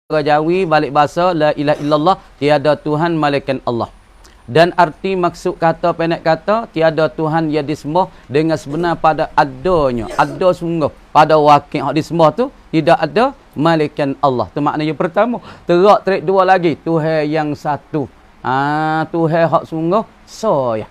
Jawi balik bahasa la ilaha illallah, tiada Tuhan melainkan Allah. Dan arti maksud kata pendek kata tiada Tuhan yang disembah dengan sebenar pada adanya, ada sungguh pada wakil hak disembah tu tidak ada melainkan Allah. Tu maknanya pertama. Terak dua lagi, Tuhan yang satu. Tuhan hak sungguh saya.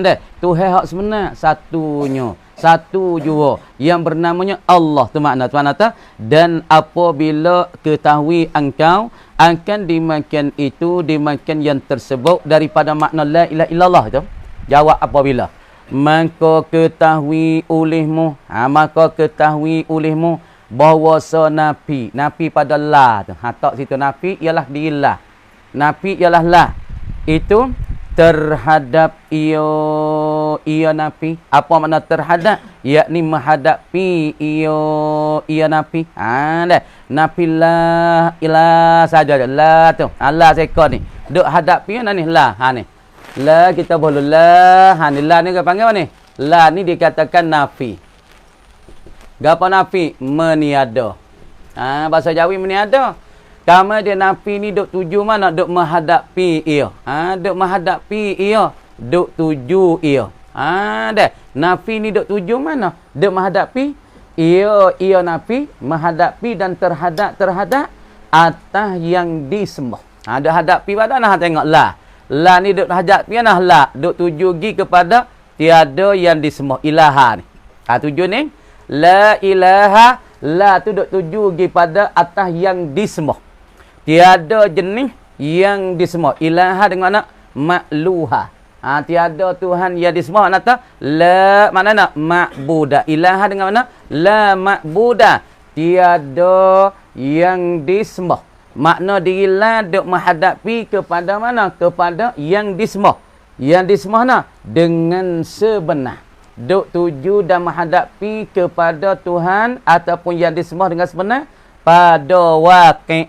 Dah, Tuhan hak sebenar satunya. Satu jua yang bernamanya Allah. Tu makna tu makna. Dan apabila ketahui engkau akan dimakan itu, dimakan yang tersebut daripada makna la ilaha illallah tu. Jawab apabila. Maka ketahui olehmu, maka ketahui olehmu bahawa nafi pada la tu. Tak situ nafi ialah dilah. Nafi ialah la. Itu terhadap ia nafi. Apa makna terhadap? Yakni menghadapi ia nafi. Dah. Nafi la ilah saja. La tu. La sekor ni. Duk hadapi ni la. Ni. La kita boleh la. Ni la ni kita panggil apa ni? La ni dikatakan nafi. Gapa nafi? Meniada. Bahasa Jawi meniada. Kama dia nafi ni duk tuju mana? Duk menghadapi ia. Duk menghadapi ia. Duk tuju ia. Dah. Nafi ni duk tuju mana? Duk menghadapi ia nafi, menghadapi dan terhadap atas yang disembah. Duk hadapi pada nah tengok la. La ni duk hadapi nah la. Duk tuju gi kepada tiada yang disembah. Ilaha ni. Tuju ni la ilaha, la tu duk tuju gi pada atas yang disembah. Tiada jenis yang disembah. Ilaha dengan mana? Ma'luha. Tiada Tuhan yang disembah. Nata la mana nak? Ma'buda. Ilaha dengan mana? La ma'buda. Tiada yang disembah. Makna dirilah duk menghadapi kepada mana? Kepada yang disembah. Yang disembah nak? Dengan sebenar. Duk tuju dan menghadapi kepada Tuhan ataupun yang disembah dengan sebenar pada wakil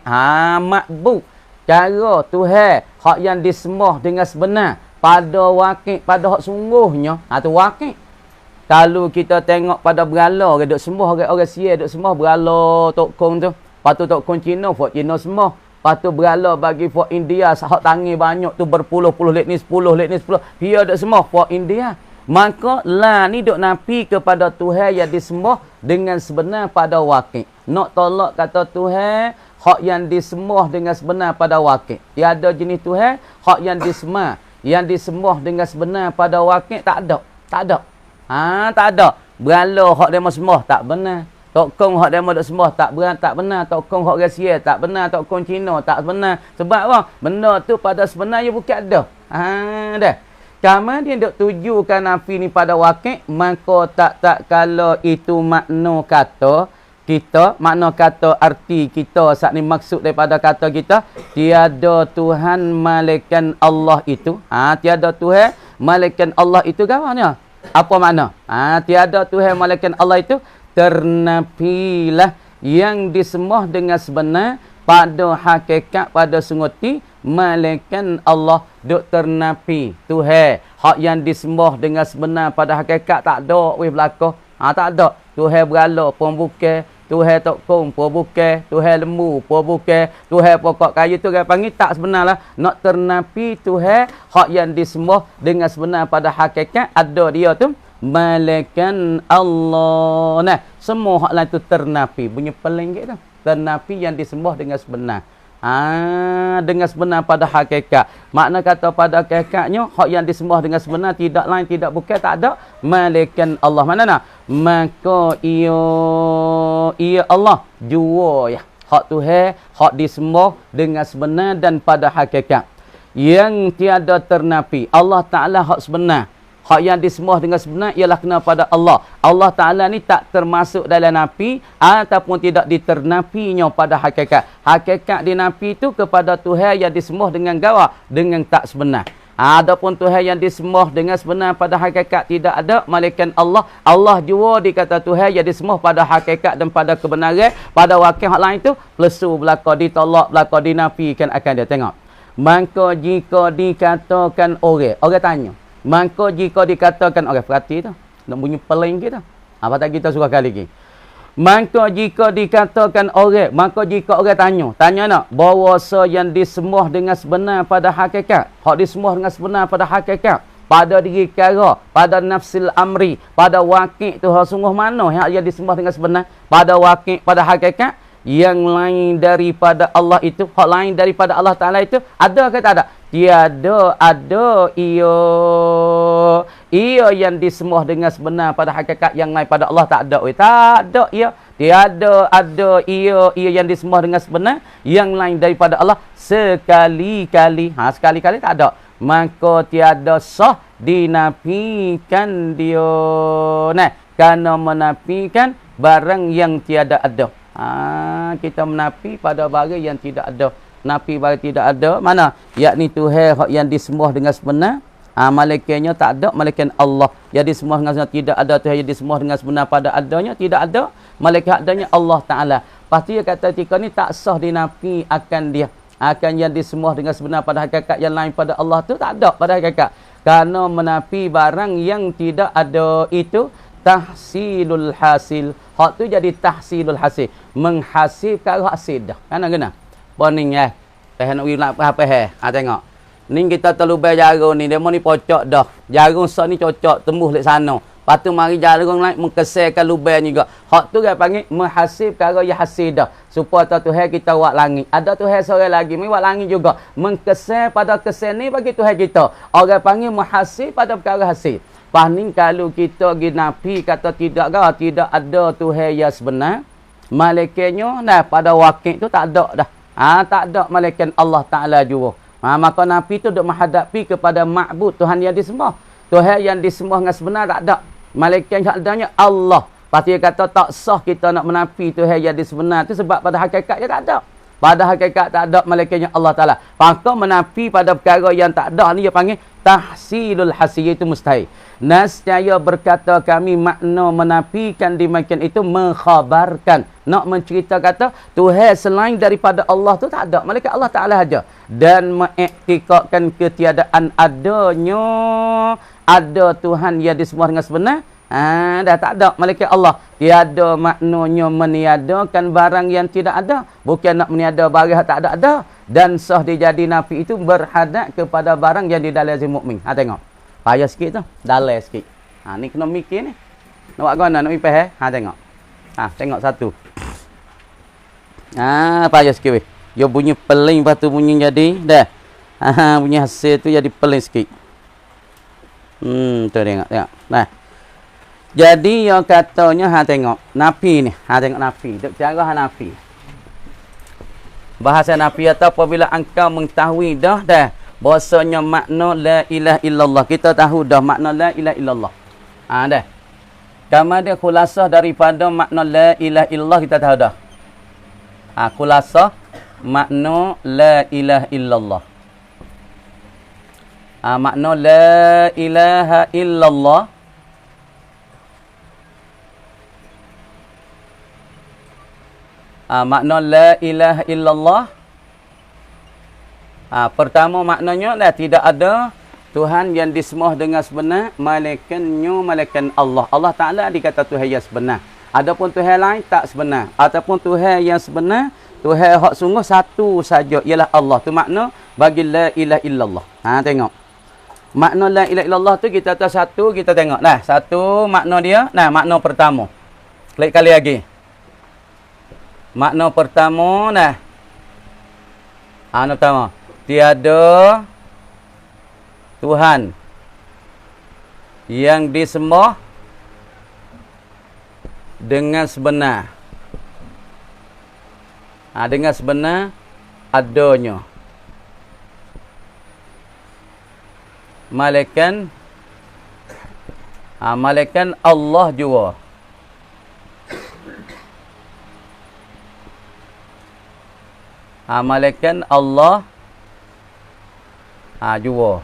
makbud. Cara Tuhan hak yang disembah dengan sebenar pada wakil, pada hak sungguhnya. Tu wakil. Kalau kita tengok pada berala orang duk sembah, orang Sia duk sembah berala Tok Kong tu. Lepas tu Tok Kong Cina, Fok Cina sembah. Lepas tu berala bagi Fok India, hak tangi banyak tu berpuluh-puluh let ni 10, let ni 10. Dia duk sembah Fok India. Maka la ni duk nafi kepada Tuhan yang disembah dengan sebenar pada wakil. Nak tolak kata Tuhan hak yang disembah dengan sebenar pada wakil. Tiada jenis Tuhan hak yang disembah, yang disembah dengan sebenar pada wakil tak ada. Tak ada. Tak ada. Berala hak demo sembah tak benar. Tok Kong hak demo duk sembah tak benar. Tok Kong hak Rusia tak benar. Tok Kong Cina tak benar. Sebab apa? Benda tu pada sebenarnya bukan ada. Dah. Kama dia duk tujukan nafi ni pada wakil, maka tak kalau itu makna kata kita, makna kata arti kita saat ni maksud daripada kata kita, tiada Tuhan melainkan Allah itu. Tiada Tuhan melainkan Allah itu kawannya. Apa makna? Tiada Tuhan melainkan Allah itu ternafilah yang disembah dengan sebenar pada hakikat, pada sunguti melainkan Allah duk ternafi. Tuhan hak yang disembah dengan sebenar pada hakikat tak ada weh belaka. Tak ada. Tuhan berala pun bukan, Tuhan Tok Kong pun bukan, Tuhan lembu pun bukan, Tuhan pokok kayu tu kan panggil tak sebenarlah. Nak ternafi Tuhan hak yang disembah dengan sebenar pada hakikat ada dia tu melainkan Allah. Nah, semua hak lain tu ternafi. Bunyi peling gitu. Ternafi yang disembah dengan sebenar. Dengan sebenar pada hakikat. Makna kata pada hakikatnya hak yang disembah dengan sebenar tidak lain tidak bukan tak ada melainkan Allah. Mana nak? Maka ia Allah jua ya. Hak Tuhan hak disembah dengan sebenar dan pada hakikat. Yang tiada ternafi. Allah Taala hak sebenar. Hak yang disembah dengan sebenar ialah kena pada Allah. Allah Ta'ala ni tak termasuk dalam nafi ataupun tidak diternafinya pada hakikat. Hakikat dinafi itu kepada Tuhan yang disembah dengan gawa, dengan tak sebenar. Adapun Tuhan yang disembah dengan sebenar pada hakikat tidak ada melainkan Allah. Allah jua dikata Tuhan yang disembah pada hakikat dan pada kebenaran. Pada wakil hak lain itu plesu belaka ditolak, belaka dinafikan akan dia tengok. Maka jika dikatakan orang tanya. Maka jika dikatakan orang perhati tu, nak bunyi peling kita. Apa tak kita suka kali lagi. Maka jika dikatakan orang, maka jika orang tanya nak, bahawasa yang disembah dengan sebenar pada hakikat, hak disembah dengan sebenar pada hakikat, pada diri kara, pada nafsil amri, pada wakil tu hak sungguh mana yang disembah dengan sebenar, pada wakil, pada hakikat, yang lain daripada Allah itu, hak lain daripada Allah Ta'ala itu, ada ke tak ada? Tiada ada ia yang disembah dengan sebenar pada hakikat yang lain pada Allah tak ada. Tak ada ia. Tiada ada ia yang disembah dengan sebenar yang lain daripada Allah sekali-kali. Sekali-kali tak ada. Maka tiada sah dinafikan dia. Nah, kerana menafikan barang yang tiada ada. Kita menafi pada barang yang tidak ada. Nafi barang tidak ada. Mana? Yakni Tuhan yang disembah dengan sebenar. Malaikatnya tak ada. Malaikat Allah yang disembah dengan sebenar tidak ada. Tuhan yang disembah dengan sebenar pada adanya tidak ada. Malaikat adanya Allah Ta'ala. Pasti dia kata ketika ni tak sah dinafi akan dia. Akan yang disembah dengan sebenar pada hakikat yang lain pada Allah tu tak ada pada hakikat. Kerana menafi barang yang tidak ada itu tahsilul hasil. Hak tu jadi tahsilul hasil. Menghasilkan hasil dah. Kena. Poning teh nak pergi nak apa tengok. Ni kita terlubai jarum ni, demo ni pocok dah. Jarum so ni cocok tembus lek sana. Lepas tu mari jarum lain mengkeselkan lubai juga. Hak tu dia panggil menghasil perkara yang hasil dah. Supaya Tuhan kita buat langit. Ada Tuhan seorang lagi buat langit juga. Mengkesel pada kesel ni bagi Tuhan kita. Orang panggil menghasil pada perkara hasil. Paning kalau kita pergi nafi kata tidak ada Tuhan yang sebenar. Malaikatnya pada wakil tu tak ada dah. Tak ada malaikat Allah Ta'ala juga. Maka Nabi tu duk menghadapi kepada ma'bud Tuhan yang disembah. Tuhan yang disembah dengan sebenar tak ada. Malaikat yang adanya Allah. Pasti dia kata tak sah kita nak menafi Tuhan yang disebenar tu sebab pada hakikatnya tak ada. Pada hakikat tak ada malaikatnya Allah Ta'ala. Maka menafi pada perkara yang tak ada ni dia panggil tahsilul hasil, itu mustahil. Nascaya berkata kami makna menafikan dimakan itu mengkhabarkan. Nak mencerita kata Tuhan selain daripada Allah tu tak ada. Malaikat Allah Ta'ala saja. Dan mengiktikadkan ketiadaan adanya. Ada Tuhan yang disembah dengan sebenar. Dah tak ada malaikat Allah. Tiada maknanya meniadakan barang yang tidak ada. Bukan nak meniada barang yang tak ada. Dan sah dijadi nafi itu berhadap kepada barang yang di dalam mukmin. Tengok. Payah sikit tu. Dalam sikit. Ni kena mikir ni. Nak buat gana, nak mipeh. Tengok. Tengok satu. Payah sikit weh. Dia bunyi peling, lepas tu bunyi jadi. Dah. Bunyi hasil tu jadi peling sikit. Tu tengok. Nah. Jadi yang katanya tengok nafi ni. Tengok nafi. Duk cara nafi. Bahasa nafi atau apabila engkau mengetahui dah bahasanya makna la ilaha illallah. Kita tahu dah makna la ilaha illallah. Dah. Kemudian khulasah daripada makna la ilaha illallah kita tahu dah. Khulasah makna la ilaha illallah. Makna la ilaha illallah. Makna la ilaha illallah. Pertama maknanya tidak ada Tuhan yang disembah dengan sebenar malaikatnya malaikat Allah. Allah Ta'ala dikata Tuhan yang sebenar. Adapun Tuhan lain tak sebenar. Ataupun Tuhan yang sebenar, Tuhan hak sungguh satu saja ialah Allah. Tu makna bagi la ilaha illallah. Tengok. Makna la ilaha illallah tu kita tahu satu, kita tengok. Satu makna dia. Makna pertama. Klik kali lagi. Makna pertama makna pertama. Tiada Tuhan yang disembah dengan sebenar. Dengan sebenar adanya. Malaikat Allah juga. Malaikat Allah juga.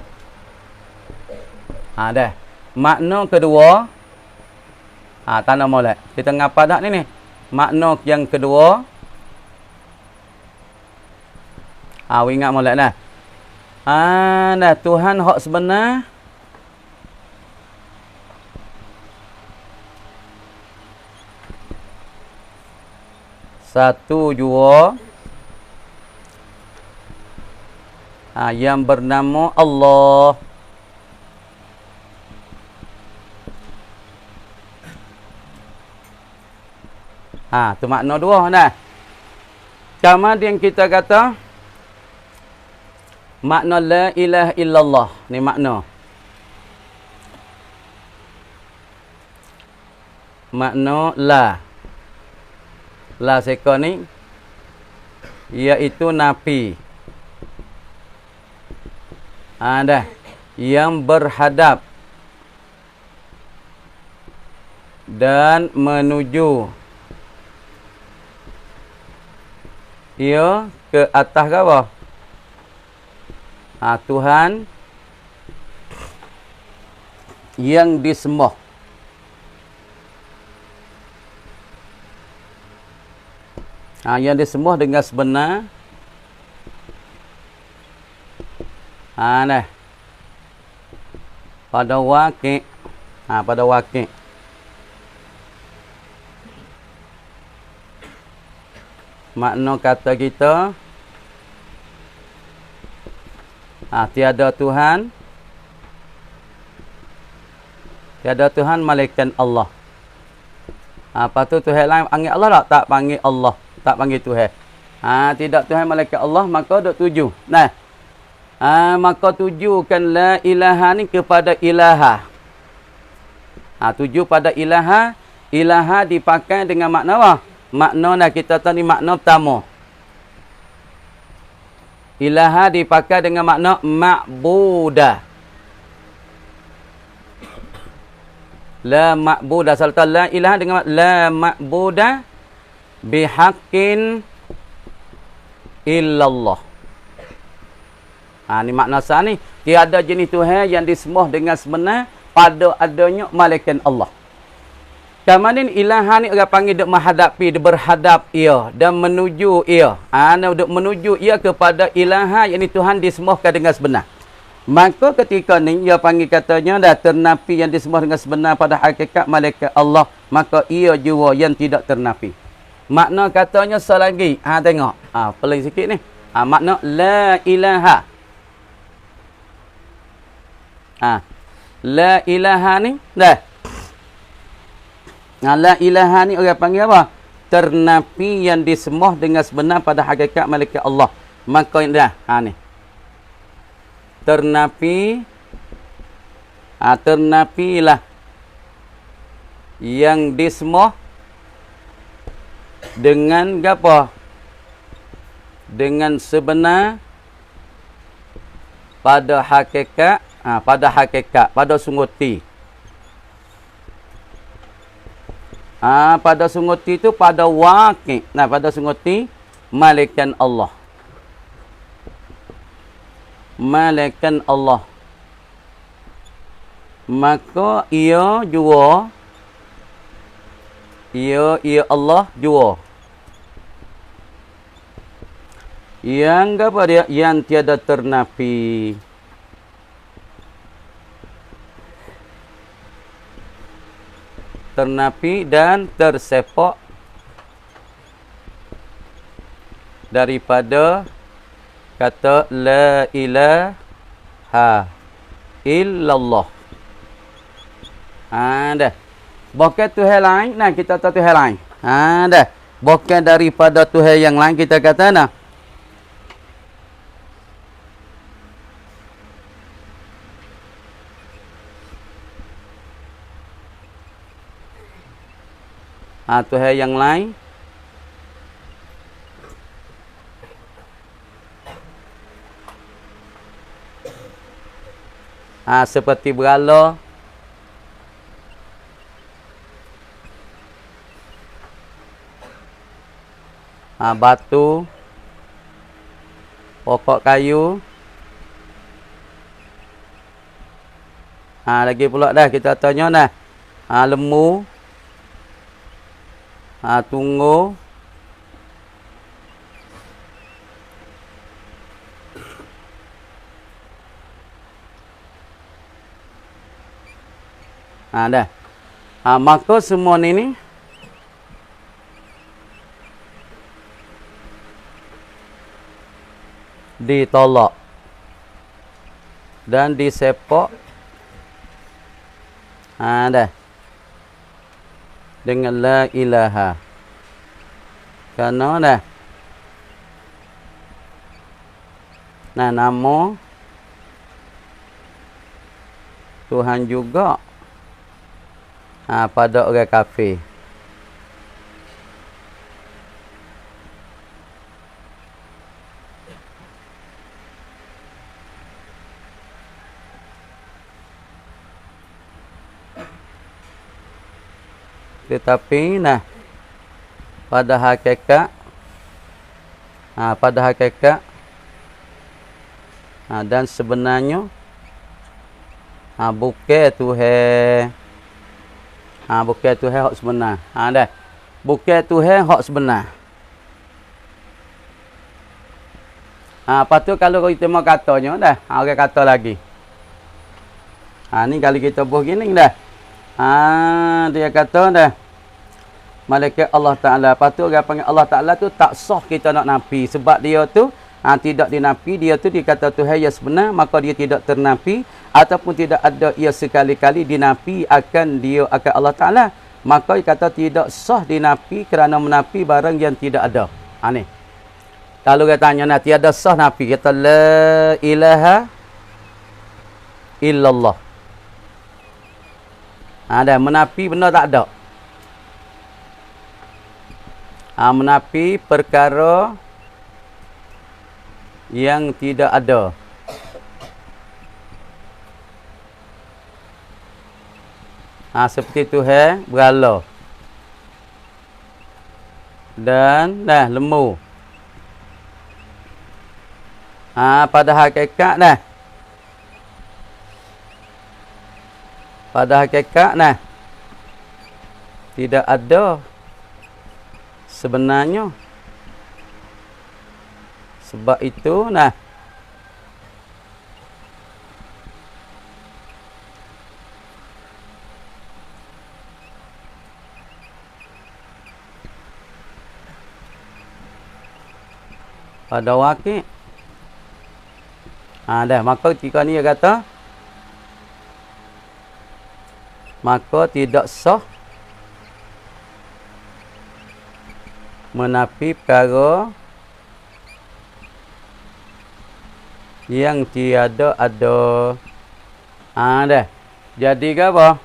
Dah. Makna kedua tanah molek. Kita ngapa dak ni? Makna yang kedua ingat molek dah. Dah Tuhan hak sebenar satu jua yang bernama Allah. Tu makna dua dah. Kemudian kita kata makna la ilaha illallah. Ni makna. Makna la. La seka ni iaitu nafi. Dah. Yang berhadap dan menuju ia ke atas ke bawah. Tuhan yang disembah. Yang disembah dengan sebenar. Nah. Pada wakil. Pada wakil. Makna kata kita tiada Tuhan malaikat Allah. Apa tu Tuhan lain panggil Allah tak panggil Allah, tak panggil Tuhan. Tidak Tuhan malaikat Allah, maka dok tuju. Nah. Maka tujukan la ilaha ni kepada ilaha. Tuju pada ilaha. Ilaha dipakai dengan makna apa? Makna nak kita tahu ni makna pertama. Ilaha dipakai dengan makna ma'budah. La ma'budah. Salta la ilaha dengan la ma'budah bihaqqin illallah. Ni makna sah ni. Tiada jenis Tuhan yang disembah dengan sebenar pada adanya malaikat Allah. Kemudian ilaha ni orang panggil duk menghadapi, duk berhadap ia dan menuju ia. Duk menuju ia kepada ilaha, yakni Tuhan disembahkan dengan sebenar. Maka ketika ni ia panggil katanya dah ternafi yang disembah dengan sebenar pada hakikat malaikat Allah, maka ia jua yang tidak ternafi. Makna katanya selagi. Tengok. Peling sikit ni. Makna la ilaha. La ilaha ni dah. La ilaha ni orang panggil apa? Ternafi yang disembah dengan sebenar pada hakikat malaikat Allah. Maka dah. Ni. Ternafi. Ternafilah yang disembah dengan apa? Dengan sebenar pada hakikat. Pada sunguti. Pada sunguti itu pada wakil. Pada sunguti malaikat Allah. Malaikat Allah. Maka ia jua. Ia Allah jua. Yang apa dia? Yang tiada ternafi. Ternafi dan tersepak daripada kata la ilaha illallah. Dah. Bukan Tuhan lain, kita tahu Tuhan lain. Dah. Bukan daripada Tuhan yang lain kita kata nah. Tuhan yang lain. Seperti berhala. Batu. Pokok kayu. Lagi pula dah kita tanya dah. Lembu. Tunggu. Dah. Maka semua ni ditolak dan disepak dah dengan la ilaha. Kerana dah nama Tuhan juga pada orang kafir. Tetapi pada hakikat dan sebenarnya bukan Tuhan bukan Tuhan hak sebenar. Dah. Bukan Tuhan hak sebenar. Lepas tu kalau kita mau katanya dah, orang kata lagi. Ni kali kita buat gini dah. Dia kata dah. Malaikat Allah Ta'ala. Lepas tu orang panggil Allah Ta'ala tu tak sah kita nak nafi. Sebab dia tu tidak dinafi. Dia tu dikata Tuhan yang sebenar. Maka dia tidak ternafi. Ataupun tidak ada ia sekali-kali dinafi akan dia akan Allah Ta'ala. Maka dia kata tidak sah dinafi kerana menafi barang yang tidak ada. Ni. Kalau dia tanya tiada sah nafi. Kata la ilaha illallah. Ada menafi benda tak ada. Menafi perkara yang tidak ada. Seperti Tuhan berhala. Dan lembu. Pada hakikat pada hakikat tidak ada sebenarnya. Sebab itu pada wakil maka ketika ni dia kata maka tidak sah menafi perkara yang tiada ada. Jadi ke apa?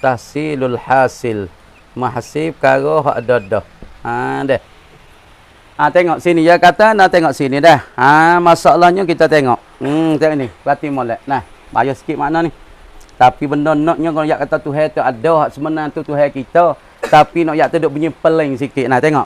Tahsilul hasil. Mahasib perkara hak ada. Tengok sini dia kata tengok sini dah. Masalahnya kita tengok. Tengok ni, perhati molek. Bayar sikit makna ni. Tapi benda naknya kalau yak kata Tuhan tu ada hak sebenar tu Tuhan kita. Tapi nak yak tu duk bunyi peling sikit. Tengok.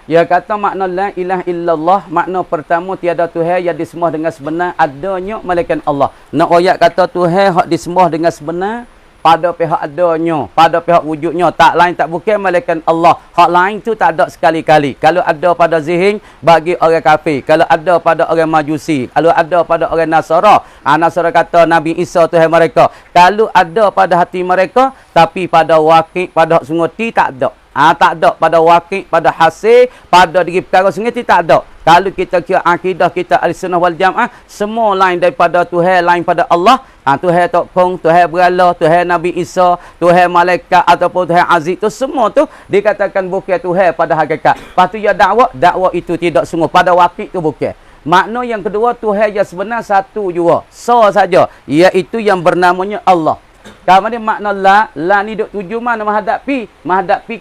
Dia kata makna la ilaha illallah, makna pertama tiada Tuhan yang disembah dengan sebenar adanya melainkan Allah. Nak royak kata Tuhan hak disembah dengan sebenar pada pihak adanya, pada pihak wujudnya, tak lain tak bukan melainkan Allah. Hak lain tu tak ada sekali-kali. Kalau ada pada zihin bagi orang kafir, kalau ada pada orang Majusi, kalau ada pada orang Nasara, Nasara kata Nabi Isa Tuhan mereka. Kalau ada pada hati mereka, tapi pada wakil, pada hak sunguti tak ada. Tak ada pada wakil, pada hasil, pada diri perkara sunguti tak ada. Kalau kita kira akidah kita Ahlussunnah wal Jamaah, semua lain daripada Tuhan, lain pada Allah. Tuhan Tokong, Tuhan berhala, Tuhan Nabi Isa, Tuhan malaikat ataupun Tuhan Aziz tu semua tu dikatakan bukan Tuhan pada hakikat. Lepas tu ya dakwah itu tidak sungguh pada wakil tu bukan. Makna yang kedua Tuhan yang sebenar satu jua. Saja, iaitu yang bernamanya Allah. Kemudian makna la ni duk tuju mana menghadapi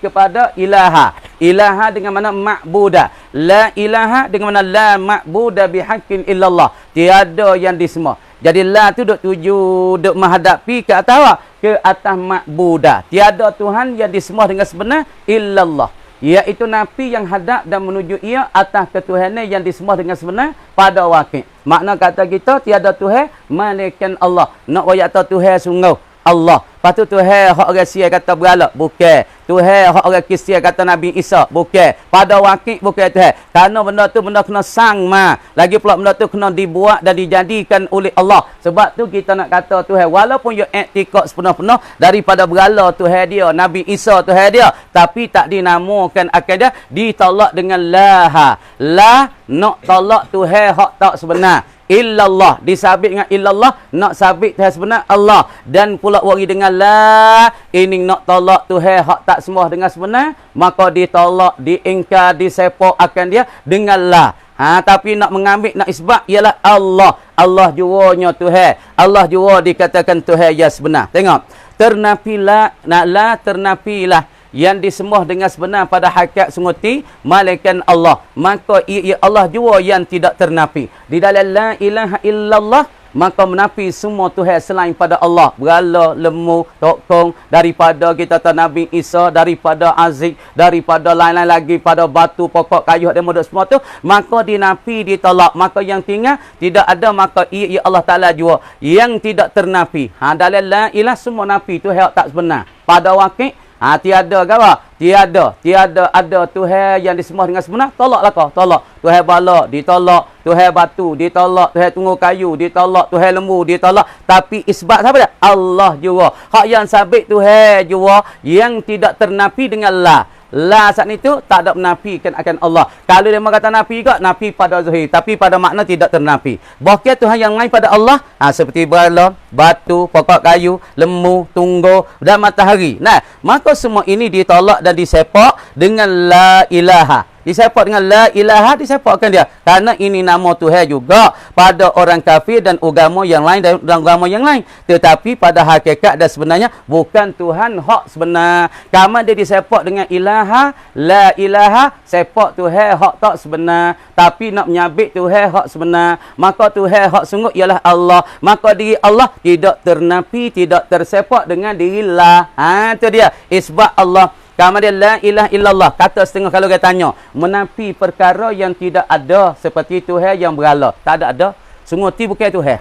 kepada ilaha. Ilaha dengan mana ma'budah. La ilaha dengan mana la ma'budah bihaqqin illallah. Tiada yang disembah. Jadi la tu duk tuju duk menghadapi ke atas ke atas ma'budah. Tiada Tuhan yang disembah dengan sebenar illallah. Iaitu nafi yang hadap dan menuju ia atas ketuhanan yang disembah dengan sebenar pada wakil. Makna kata kita tiada Tuhan melainkan Allah. Nak royak Tuhan sungguh Allah. Lepas tu Tuhan hak rahsia kata berhala. Bukan. Tuhan hak orang Kristian kata Nabi Isa. Bukan. Pada wakil bukan Tuhan. Kerana benda tu benda kena sang ma. Lagi pula benda tu kena dibuat dan dijadikan oleh Allah. Sebab tu kita nak kata Tuhan walaupun you iktikad sepenuh-penuh daripada berhala Tuhan dia, Nabi Isa Tuhan dia, tapi tak dinamakan akan dia, ditolak dengan laha. La nak tolak Tuhan hak tak sebenar. Illallah disabit dengan illallah, nak sabit Tuhan sebenar Allah, dan pula wari dengan la ini nak tolak Tuhan hak tak sembah dengan sebenar, maka ditolak, diingkar, disepak akan dia dengan la. Tapi nak mengambil, nak isbat ialah Allah. Allah juanya Tuhan. Allah jua dikatakan Tuhan yang sebenar. Tengok. Ternapilah, nak la ternapilah yang disembah dengan sebenar pada hakikat sunguti malaikat Allah, maka ia Allah jua yang tidak ternapi. Di dalam la ilaha illallah maka menafi semua Tuhan selain pada Allah. Berhala, lemu, tokong, daripada kita tahu Nabi Isa, daripada Aziz, daripada lain-lain lagi, pada batu, pokok, kayu dan model semua tu, maka dinafi, ditolak. Maka yang tinggal tidak ada, maka ia Allah Ta'ala jua yang tidak ternafi. Dalam la ilah semua nafi Tuhan tak sebenar. Pada wakil tiada gawa, tiada ada Tuhan yang disembah dengan sebenar, tolaklah kau, tolak. Tuhan bala ditolak, Tuhan batu ditolak, Tuhan tunggu kayu ditolak, Tuhan lembu ditolak. Tapi isbat siapa dia? Allah jua. Hak yang sabit Tuhan jua yang tidak ternafi dengan la. La saat itu tak ada menafikan akan Allah. Kalau dia kata nafi juga, nafi pada zahir, tapi pada makna tidak ternafi. Bahkan Tuhan yang lain pada Allah, seperti berhala, batu, pokok kayu, lembu, tunggu dan matahari. Nah, maka semua ini ditolak dan disepak dengan la ilaha. Disepak dengan la ilaha, disepakkan dia. Karena ini nama Tuhan juga pada orang kafir dan agama yang lain dan agama yang lain. Tetapi pada hakikat dan sebenarnya bukan Tuhan hak sebenar. Karena dia disepak dengan ilaha, la ilaha, sepak Tuhan hak tak sebenar. Tapi nak menyabit Tuhan hak sebenar. Maka Tuhan hak sungguh ialah Allah. Maka diri Allah tidak ternafi, tidak tersepak dengan diri la. Itu dia. Isbat Allah. Kemudian la ilaha illallah. Kata setengah kalau dia tanya. Menafi perkara yang tidak ada. Seperti Tuhan yang berhala. Tak ada. Sunguti bukan Tuhan.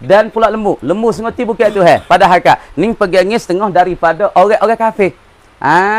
Dan pula lembu. Lembu sunguti bukan Tuhan. Pada hakikat. Ni pegangnya setengah daripada orang-orang kafir.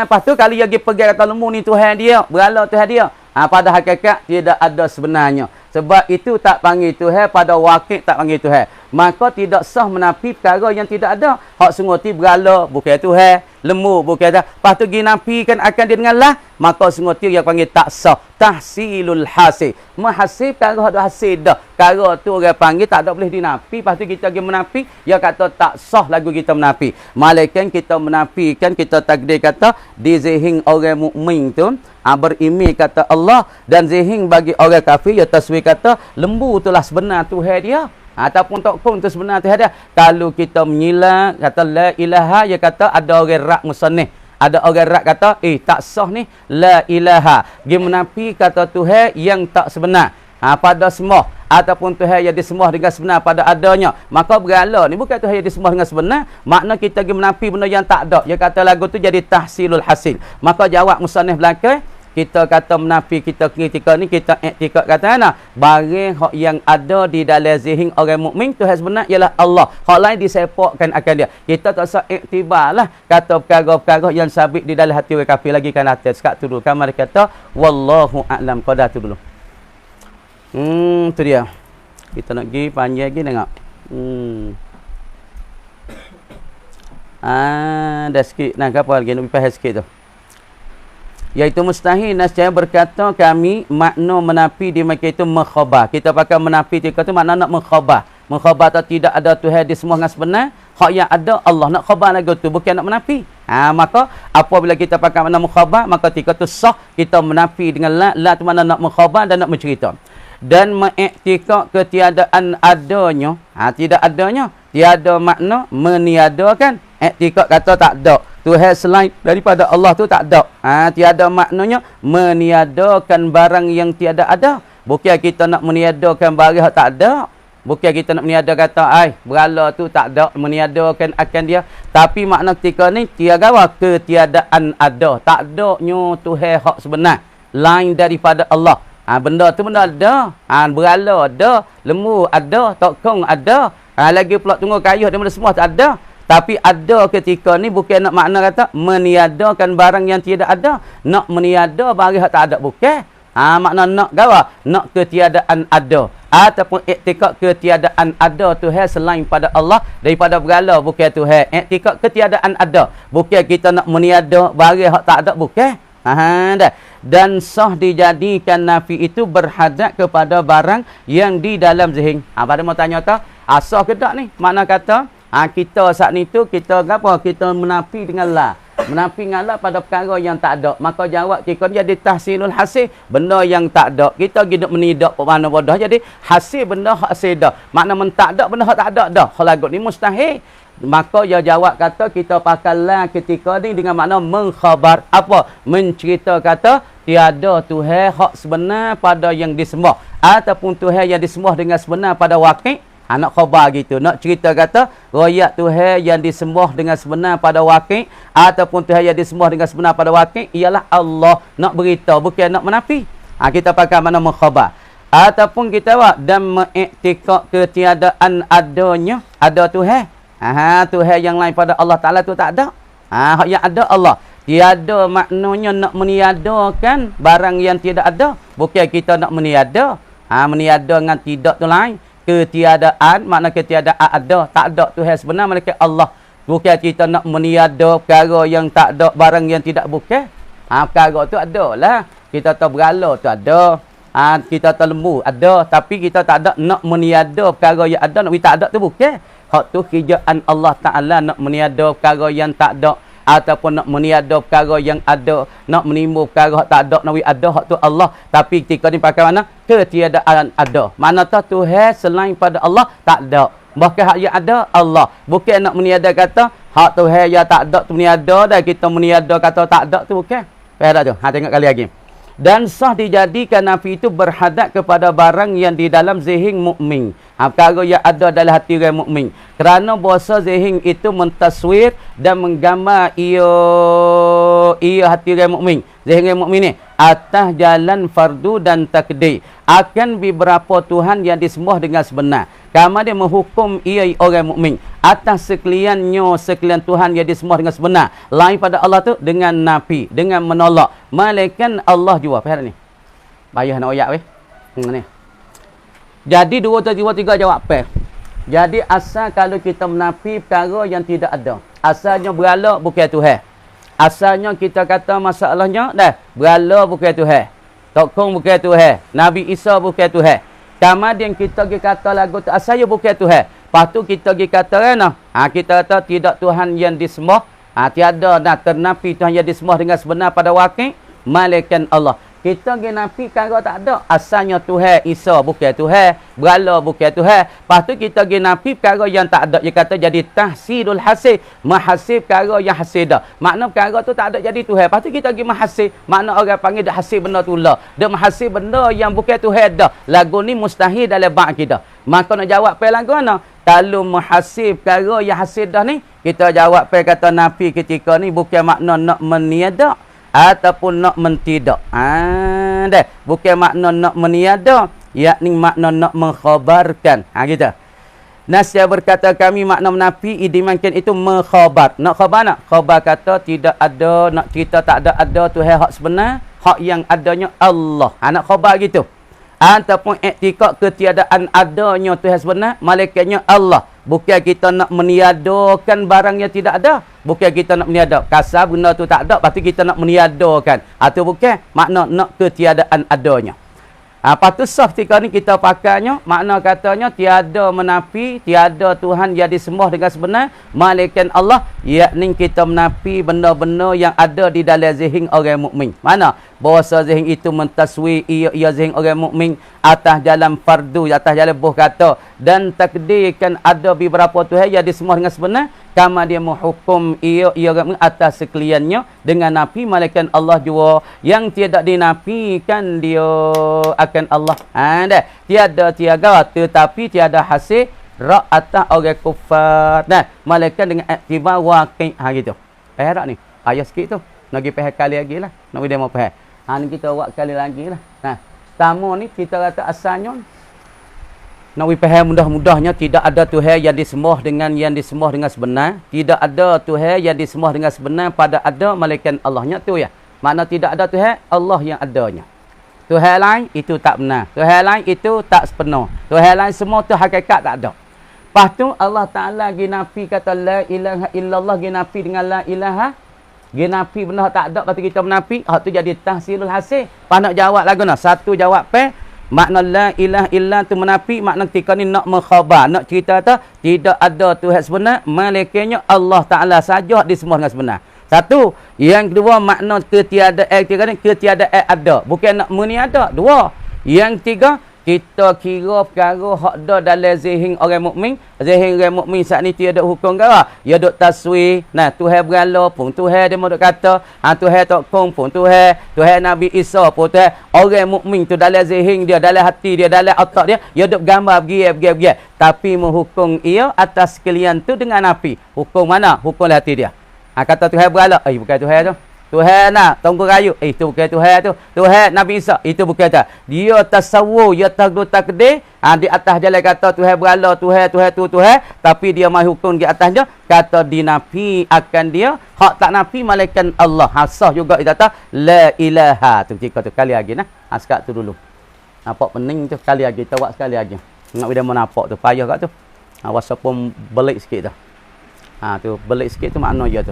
Lepas tu kalau dia pergi kata lembu ni Tuhan dia. Berhala Tuhan dia. Pada hakikat tidak ada sebenarnya. Sebab itu tak panggil Tuhan. Pada wakil tak panggil Tuhan. Maka tidak sah menafi perkara yang tidak ada. Hak sunguti berhala bukan Tuhan. Lembu bukan Tuhan. Lepas tu pergi nafikan akan dia dengan lah. Maka sunguti yang panggil tak sah. Tahsilul hasil. Menghasil perkara ada hasil dah. Perkara tu orang panggil tak ada boleh dinafi. Lepas tu kita pergi menafi. Dia kata tak sah lagu kita menafi. Malaikat kita menafikan. Kita takdir kata di zihin orang mukmin tu. Berimej kata Allah. Dan zihin bagi orang kafir. Ya taswir kata lembu itulah sebenar Tuhan dia. Ataupun tokong tu sebenar Tuhan dia. Kalau kita menyilang kata la ilaha, dia kata ada orang rak musannif. Ada orang rak kata tak sah ni la ilaha. Dia menafi kata Tuhan yang tak sebenar. Pada semua ataupun Tuhan yang disembah dengan sebenar pada adanya. Maka berhala ni bukan Tuhan yang disembah dengan sebenar. Makna kita pergi menafi benda yang tak ada. Dia kata lagu tu jadi tahsilul hasil. Maka jawab musannif belakang. Kita kata menafi, kita ketika ni kita iktikad kata mana? Barang hak yang ada di dalam zihin orang mukmin Tuhan sebenar ialah Allah. Hak lain disepakkan akan dia. Kita tak usah iktibarlah kata perkara-perkara yang sabit di dalam hati orang kafir lagi kan atas. Sekat tu dulu. Kamar kata wallahu a'lam. Qadar tu dulu. Tu dia. Kita nak pergi panjang lagi tengok. Dah sikit. Nak apa lagi? Nak pahas sikit tu. Iaitu mustahil nascaya berkata kami makna menafi di mereka itu mengkhabar. Kita pakai menafi ketika itu makna nak mengkhabar. Mengkhabar atau tidak ada Tuhan di semua dengan sebenar. Hak yang ada Allah nak khabar lagu tu bukan nak menafi. Maka apabila kita pakai makna mengkhabar maka ketika itu sah kita menafi dengan la. La tu makna nak mengkhabar dan nak mencerita. Dan mengiktikad ketiadaan adanya. Tidak adanya. Tiada makna meniadakan. Iktikad kata tak ada. Tuhan selain daripada Allah tu tak ada. Tiada maknanya meniadakan barang yang tiada ada. Bukan kita nak meniadakan barang yang tak ada. Bukan kita nak meniadakan kata, berhala tu tak ada. Meniadakan akan dia. Tapi makna ketika ni, tiada ketiadaan ada. Tak adanya Tuhan hak sebenar. Lain daripada Allah. Benda tu benda ada. Berhala ada. Lembu ada. Tokong ada. Lagi pula tunggu kayu dan benda semua tak ada. Tapi ada ketika ni bukan nak makna kata meniadakan barang yang tidak ada. Nak meniada barang yang tak ada. Bukan. Makna nak gawa. Nak ketiadaan ada. Ataupun iktikad ketiadaan ada Tuhan selain pada Allah. Daripada berhala bukan Tuhan. Iktikad ketiadaan ada. Bukan kita nak meniada barang yang tak ada. Bukan. Dah. Dan sah dijadikan nafi itu berhadap kepada barang yang di dalam zihin. Pada mau tanya tak? Sah ke tak ni? Makna kata, kita saat ni tu, kita apa? Kita menafi dengan la. Menafi dengan la pada perkara yang tak ada. Maka jawab kita jadi tahsinul hasil, benda yang tak ada. Kita hidup menidak mana bodoh. Jadi hasil benda hasil dah. Makna mentak ada benda tak ada dah. Kalau lagu ni mustahil. Maka dia jawab kata kita pakai la ketika ni dengan makna mengkhabar. Apa? Mencerita kata tiada Tuhan hak sebenar pada yang disembah. Ataupun Tuhan yang disembah dengan sebenar pada wakil. Nak khabar gitu. Nak cerita kata royak Tuhan yang disembah dengan sebenar pada wakil. Ataupun Tuhan yang disembah dengan sebenar pada wakil. Ialah Allah. Nak beritahu. Bukan nak menafi. Kita pakai makna mengkhabar. Ataupun kita buat. Dan mengiktikad ketiadaan adanya. Ada Tuhan. Tuhan yang lain pada Allah Ta'ala tu tak ada. Hak yang ada Allah. Tiada maknanya nak meniadakan barang yang tidak ada. Bukan kita nak meniada. Meniada dengan tidak tu lain. Ketiadaan, makna ketiadaan ada. Tak ada Tuhan sebenar, malaikat Allah. Bukan kita nak meniada perkara yang tak ada, barang yang tidak bukan. Perkara tu ada lah. Kita tahu berhala tu ada. Kita tahu lembu ada. Tapi kita tak ada nak meniada perkara yang ada. Nak tak ada tu bukan. Hak tu kerjaan Allah Ta'ala nak meniada perkara yang tak ada. Ataupun nak meniada perkara yang ada. Nak menimbul perkara yang tak ada. Nak ada hak tu Allah. Tapi ketika ni pakai mana? Ketiadaan ada. Mana tahu Tuhan selain pada Allah tak ada. Bahkan hak yang ada Allah. Bukan nak meniada kata hak Tuhan yang tak ada tu meniada. Dan kita meniada kata tak ada tu bukan. Faham tak tu? Tengok kali lagi. Dan sah dijadikan nafi itu berhadap kepada barang yang di dalam zihin mukmin. Perkara yang ada dalam hati orang mukmin. Kerana bahasa zihin itu mentaswir dan menggambar ia hati orang mukmin. Zihin orang mukmin ni atas jalan fardu dan takdir. Akan beberapa Tuhan yang disembah dengan sebenar. Kama dia menghukum ia orang mukmin atas sekalian Tuhan yang disembah dengan sebenar. Lain pada Allah tu dengan nafi, dengan menolak. Malaikat Allah jua. Faham ni? Payah nak oyak weh. Ni. Jadi 2 atau 3 jawab apa? Jadi asal kalau kita menafi perkara yang tidak ada. Asalnya berhala bukan Tuhan. Asalnya kita kata masalahnya dah berhala bukan Tuhan. Tokong bukan Tuhan. Nabi Isa bukan Tuhan. Kemudian kita pergi kata lagu tu asal bukan Tuhan. Lepas tu kita pergi kata kan? Kita kata tidak Tuhan yang disembah. Tiada nak ternafi Tuhan yang disembah dengan sebenar pada wakil. Malaikat Allah. Kita pergi nafi perkara tak ada. Asalnya Tuhan Isa bukan Tuhan. Berhala bukan Tuhan. Lepas tu kita pergi nafi perkara yang tak ada. Dia kata jadi tahsilul hasil. Mahasib perkara yang hasil dah. Makna perkara tu tak ada jadi Tuhan. Lepas tu kita pergi mahasib. Makna orang panggil dah hasil benda tu lah. Dia mahasib benda yang bukan Tuhan dah. Lagu ni mustahil dalam bak kita. Maka nak jawab apa lagu mana? Kalau mahasib perkara yang hasil dah ni. Kita jawab apa kata nafi ketika ni bukan makna nak meniada. Ataupun nak mentidak. Dah. Bukan makna nak meniada. Yakni makna nak mengkhabarkan. Gitu. Nasya berkata kami makna menafi idimankan itu mengkhabar. Nak khabar nak? Khabar kata tidak ada. Nak cerita tak ada Tuhan hak sebenar. Hak yang adanya Allah. Nak khabar gitu. Ataupun iktikad ketiadaan adanya Tuhan sebenar. Malaikatnya Allah. Bukan kita nak meniadakan barang yang tidak ada. Bukan kita nak meniada. Kasar benda tu tak ada. Lepas tu kita nak meniadakan. Atau bukan. Makna nak ketiadaan adanya. Lepas tu sah ketika ni kita pakainya. Makna katanya tiada menafi. Tiada Tuhan yang disembah dengan sebenar. Malaikat Allah. Yakni kita menafi benda-benda yang ada di dalam zihin orang mukmin. Mana? Bahasa zihin itu mentaswi ia zihin orang mukmin. Atas jalan fardu. Atas jalan buh kata. Dan takdirkan ada beberapa Tuhan yang disembah dengan sebenar. Kama dia menghukum ia atas sekaliannya dengan nafi malaikat Allah jua yang tidak dinafikan dia akan Allah. Dah. Tiada tetapi tiada hasil rak atas orang kufar. Nah, malaikat dengan aktibar waqi'. Gitu. Faham tak ni? Ayat sikit tu. Nak pergi faham kali lagi lah. Nak dia mau faham. Ni kita buat kali lagi lah. Nah, tamu ni kita kata asalnya Nak faham mudah-mudahnya, tidak ada Tuhan yang disembah dengan sebenar. Tidak ada Tuhan yang disembah dengan sebenar pada ada malaikat Allahnya tu ya. Makna tidak ada Tuhan, Allah yang adanya. Tuhan lain itu tak benar. Tuhan lain itu tak sepenuh. Tuhan lain semua tu hakikat tak ada. Lepas tu Allah Ta'ala ginafi kata la ilaha illallah, ginafi dengan la ilaha. Ginafi benar tak ada, lepas tu kita menafi. Hak tu jadi tahsilul hasil. Lepas nak jawab lagu nak. Satu jawab makna la ilaha illa tu menafi, makna ketika ni nak mengkhabar, nak cerita tu tidak ada Tuhan sebenar, malaikatnya Allah Ta'ala saja disembah dengan sebenar. Satu. Yang kedua, makna ketiadaan ada. Bukan nak meniada. Dua. Yang tiga, kita kira perkara hak ada dalam zihn orang mukmin. Zihn orang mukmin saat ni tiada hukum gara. Ya duk taswir. Nah, Tuhan berala pun Tuhan, dia mau duk kata, Tuhan tak kong pun Tuhan, Tuhan Nabi Isa pun Tuhan. Orang mukmin tu dalam zihn dia, dalam hati dia, dalam otak dia, ya duk gambar begini. Tapi menghukum ia atas sekalian tu dengan api. Hukum mana? Hukum hati dia. Kata Tuhan berala, bukan Tuhan tu. Tuhan nak tunggu rayu, itu bukan Tuhan tu. Tuhan Nabi Isa, itu bukan tu. Dia tasawur, dia takdir, di atas jalan kata Tuhan berala, Tuhan tu Tuhan, tapi dia mai hukum di atasnya, kata dinafi akan dia, hak tak nafi malaikat Allah. Hasah juga dia kata la ilaha tu jika tu kali lagi nah. Sekat tu dulu. Nampak pening tu sekali lagi, kita buat sekali lagi. Nak dia mau nampak tu payah kat tu. Wasa pun belik sikit tu. Tu belik sikit tu makna dia tu.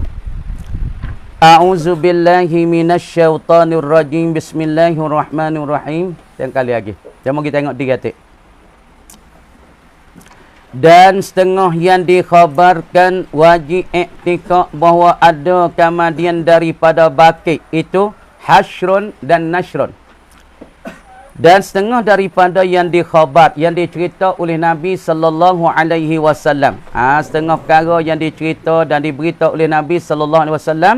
A'udzu billahi minasyaitonir rajim. Bismillahirrahmanirrahim. Yang kali lagi. Jom kita tengok 3 titik. Dan setengah yang dikhabarkan wajib i'tikad bahawa ada kemudian daripada bakit itu hasyrun dan nasyrun. Dan setengah daripada yang dikhabar, yang dicerita oleh Nabi sallallahu alaihi wasallam. Setengah perkara yang dicerita dan diberita oleh Nabi sallallahu alaihi wasallam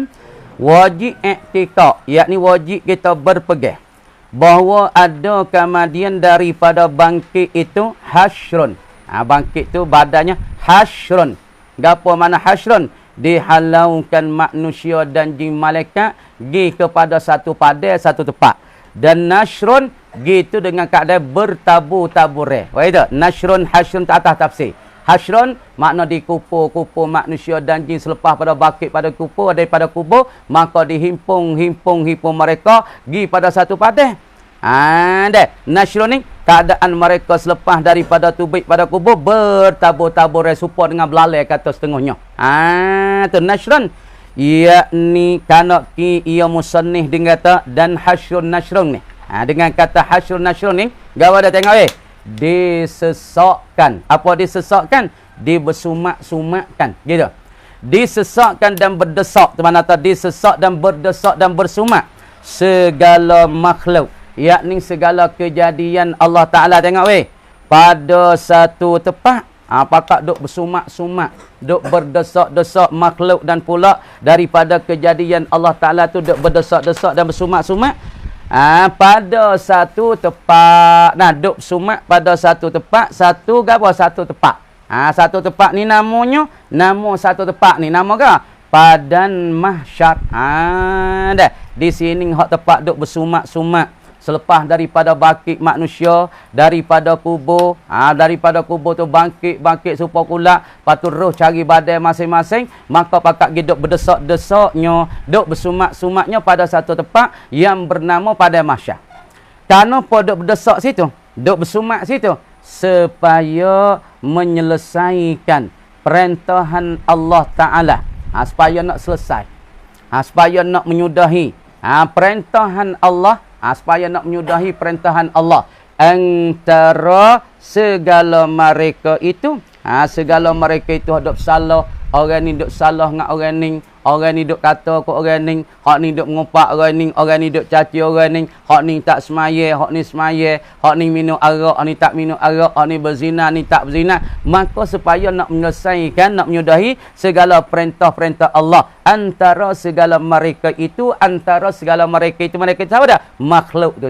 wajib i'tikad, yakni wajib kita berpegang bahawa ada kemudian daripada bangkit itu hasyrun. Bangkit tu badannya hasyrun. Gapo mana hasyrun? Dihalaukan manusia dan jin malaikat gi kepada satu padai, satu tempat. Dan nasyrun gitu dengan keadaan bertabur-tabur. Itu nasyrun, hasyrun tak atas tafsir. Hasyrun makna dikupur-kupur manusia dan jin selepas pada bakit pada kupur, daripada kubur, maka dihimpun mereka pergi pada satu padai. Nasyrun ni keadaan mereka selepas daripada tubik pada kubur bertabur-tabur supaya dengan belalai kata setengahnya. Tu nasyrun. Yakni kana ki ia musannif dengan kata dan hasyrun nasyrun ni. Dengan kata hasyrun nasyrun ni, gawa dah tengok disesakkan. Apa disesakkan? Dibersumak-sumakkan. Gitu. Disesakkan dan berdesak. Itu mana tadi disesak dan berdesak dan bersumak. Segala makhluk. Yakni segala kejadian Allah Ta'ala. Tengok pada satu tempat. Apakah duk bersumak-sumak. Duk berdesak-desak makhluk dan pula daripada kejadian Allah Ta'ala tu duk berdesak-desak dan bersumak-sumak. Pada satu tempat. Duk sumak pada satu tempat. Satu tempat. Satu tempat ni namanya. Nama satu tempat ni. Nama ke? Padan mahsyar. Di sini hak tempat duk bersumak-sumak. Selepas daripada bangkit manusia. Daripada kubur. Daripada kubur tu bangkit supaya pula. Lepas tu roh cari badan masing-masing. Maka pakak duk berdesak-desaknya. Duk bersumak-sumaknya pada satu tempat. Yang bernama Padan Mahsyar. Kenapa duk berdesak situ? Duk bersumak situ. Supaya menyelesaikan perintahan Allah Ta'ala. Supaya nak selesai. Supaya nak menyudahi. Perintahan Allah. Supaya nak menyudahi perintahan Allah. Antara segala mereka itu. Segala mereka itu hadap salah. Orang ni duk salah dengan orang ni. Orang ni duk kata ke orang ni. Hak ni duk ngumpat orang ni. Orang ni duk caci orang ni. Hak ni tak semaya. Hak ni semaya. Hak ni minum arak. Hak ni tak minum arak. Hak ni berzina. Ni tak berzina. Maka supaya nak menyelesaikan. Nak menyudahi segala perintah-perintah Allah. Antara segala mereka itu. Antara segala mereka itu. Mereka itu apa dah? Makhluk tu.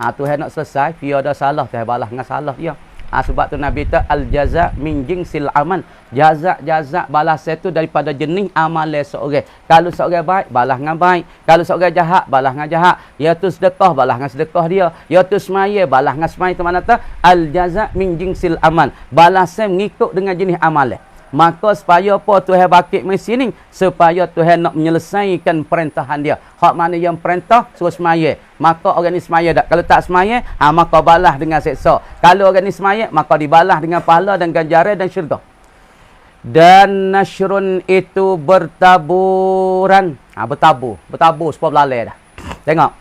Tuhan nak selesai. Dia ada salah. Tuhan balas dengan salah dia. Sebab tu Nabi kata al-jaza min jinsil amal. Jaza balas itu daripada jenis amal seorang. Kalau seorang baik, balas dengan baik. Kalau seorang jahat, balas dengan jahat. Ya tu sedekah, balas dengan sedekah dia. Ya tu semaya, balas dengan semaya. Itu mana kata al-jaza min jinsil amal. Balasnya mengikut dengan jenis amal. Maka supaya apa Tuhan bakit mai sini? Supaya Tuhan nak menyelesaikan perintahan dia. Hak mana yang perintah suruh semaya. Maka orang ni semaya tak. Kalau tak semaya, maka balas dengan seksa. Kalau orang ni semaya, maka dibalas dengan pahala dan ganjaran dan syurga. Dan nashrun itu bertaburan. Bertabur supaya belalai dah. Tengok.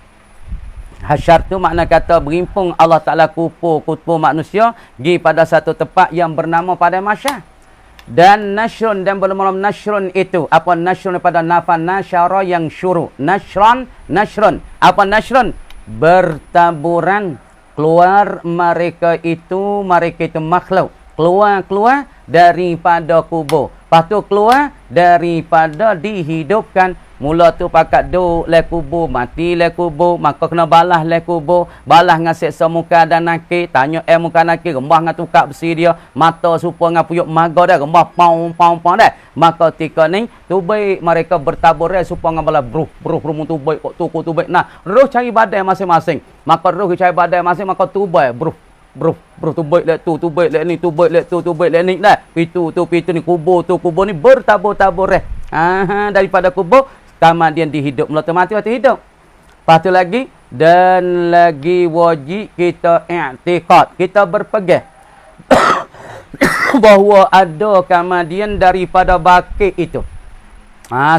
Hasyar tu makna kata berimpung Allah Ta'ala kupu manusia pergi pada satu tempat yang bernama pada masyar. Dan nashrun dan belum nashrun itu apa nashrun pada nafan nasyara yang syuru nashrun apa nashrun bertaburan keluar mereka itu makhluk keluar daripada kubur. Lepas tu keluar daripada dihidupkan. Mula tu pakat duk le kubur, mati le kubur, maka kena balas le kubur, balas dengan seksa muka dan nakik, tanya muka nakik, rembah dengan tukak besi dia, mata supa dengan puyuk maga dia, rembah pau dia. Maka tika ni tubai mereka bertabur supa dengan bala bruh tubai kok tubai. Nah, roh cari badai masing-masing. Maka roh cari badai masing maka tubai bruh tubai lek tu, tubai lek ni, tubai lek tu, tubai lek ni dah. Pitu ni kubur ni bertabur-tabur daripada kubur kemudian dihidup. Mula mati hidup. Lepas tu lagi dan lagi wajib kita i'tiqad, kita berpegang bahawa ada kemudian daripada bakit itu.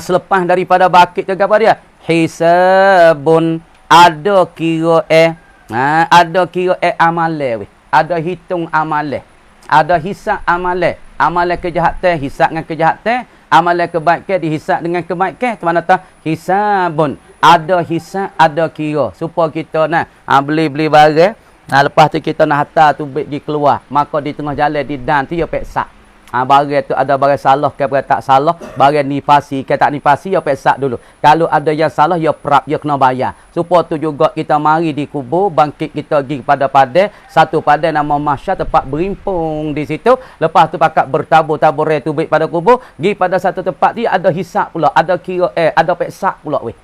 Selepas daripada bakit tu apa dia? Hisabun, ada kira ada kira amale, ada hitung amale, ada hisab amale. Amalan kejahatan hisab dengan kejahatan, amalan kebaikan dihisab dengan kebaikan. Mana tahu hisabun, ada hisab, ada kira. Supaya kita beli barang, lepas tu kita nak hantar tu pergi keluar, maka di tengah jalan di dan tu dia peksa. Barang tu ada barang salah ke barang tak salah, barang nipasi ke tak nipasi, dia peksa dulu. Kalau ada yang salah, dia perap, dia kena bayar. Supaya tu juga kita mari di kubur, bangkit kita pergi kepada padai, satu padai nama masyar, tempat berimpung di situ. Lepas tu pakat bertabur-tabur tu baik pada kubur, pergi pada satu tempat dia ada hisap pula, ada kira ada peksa pula weh.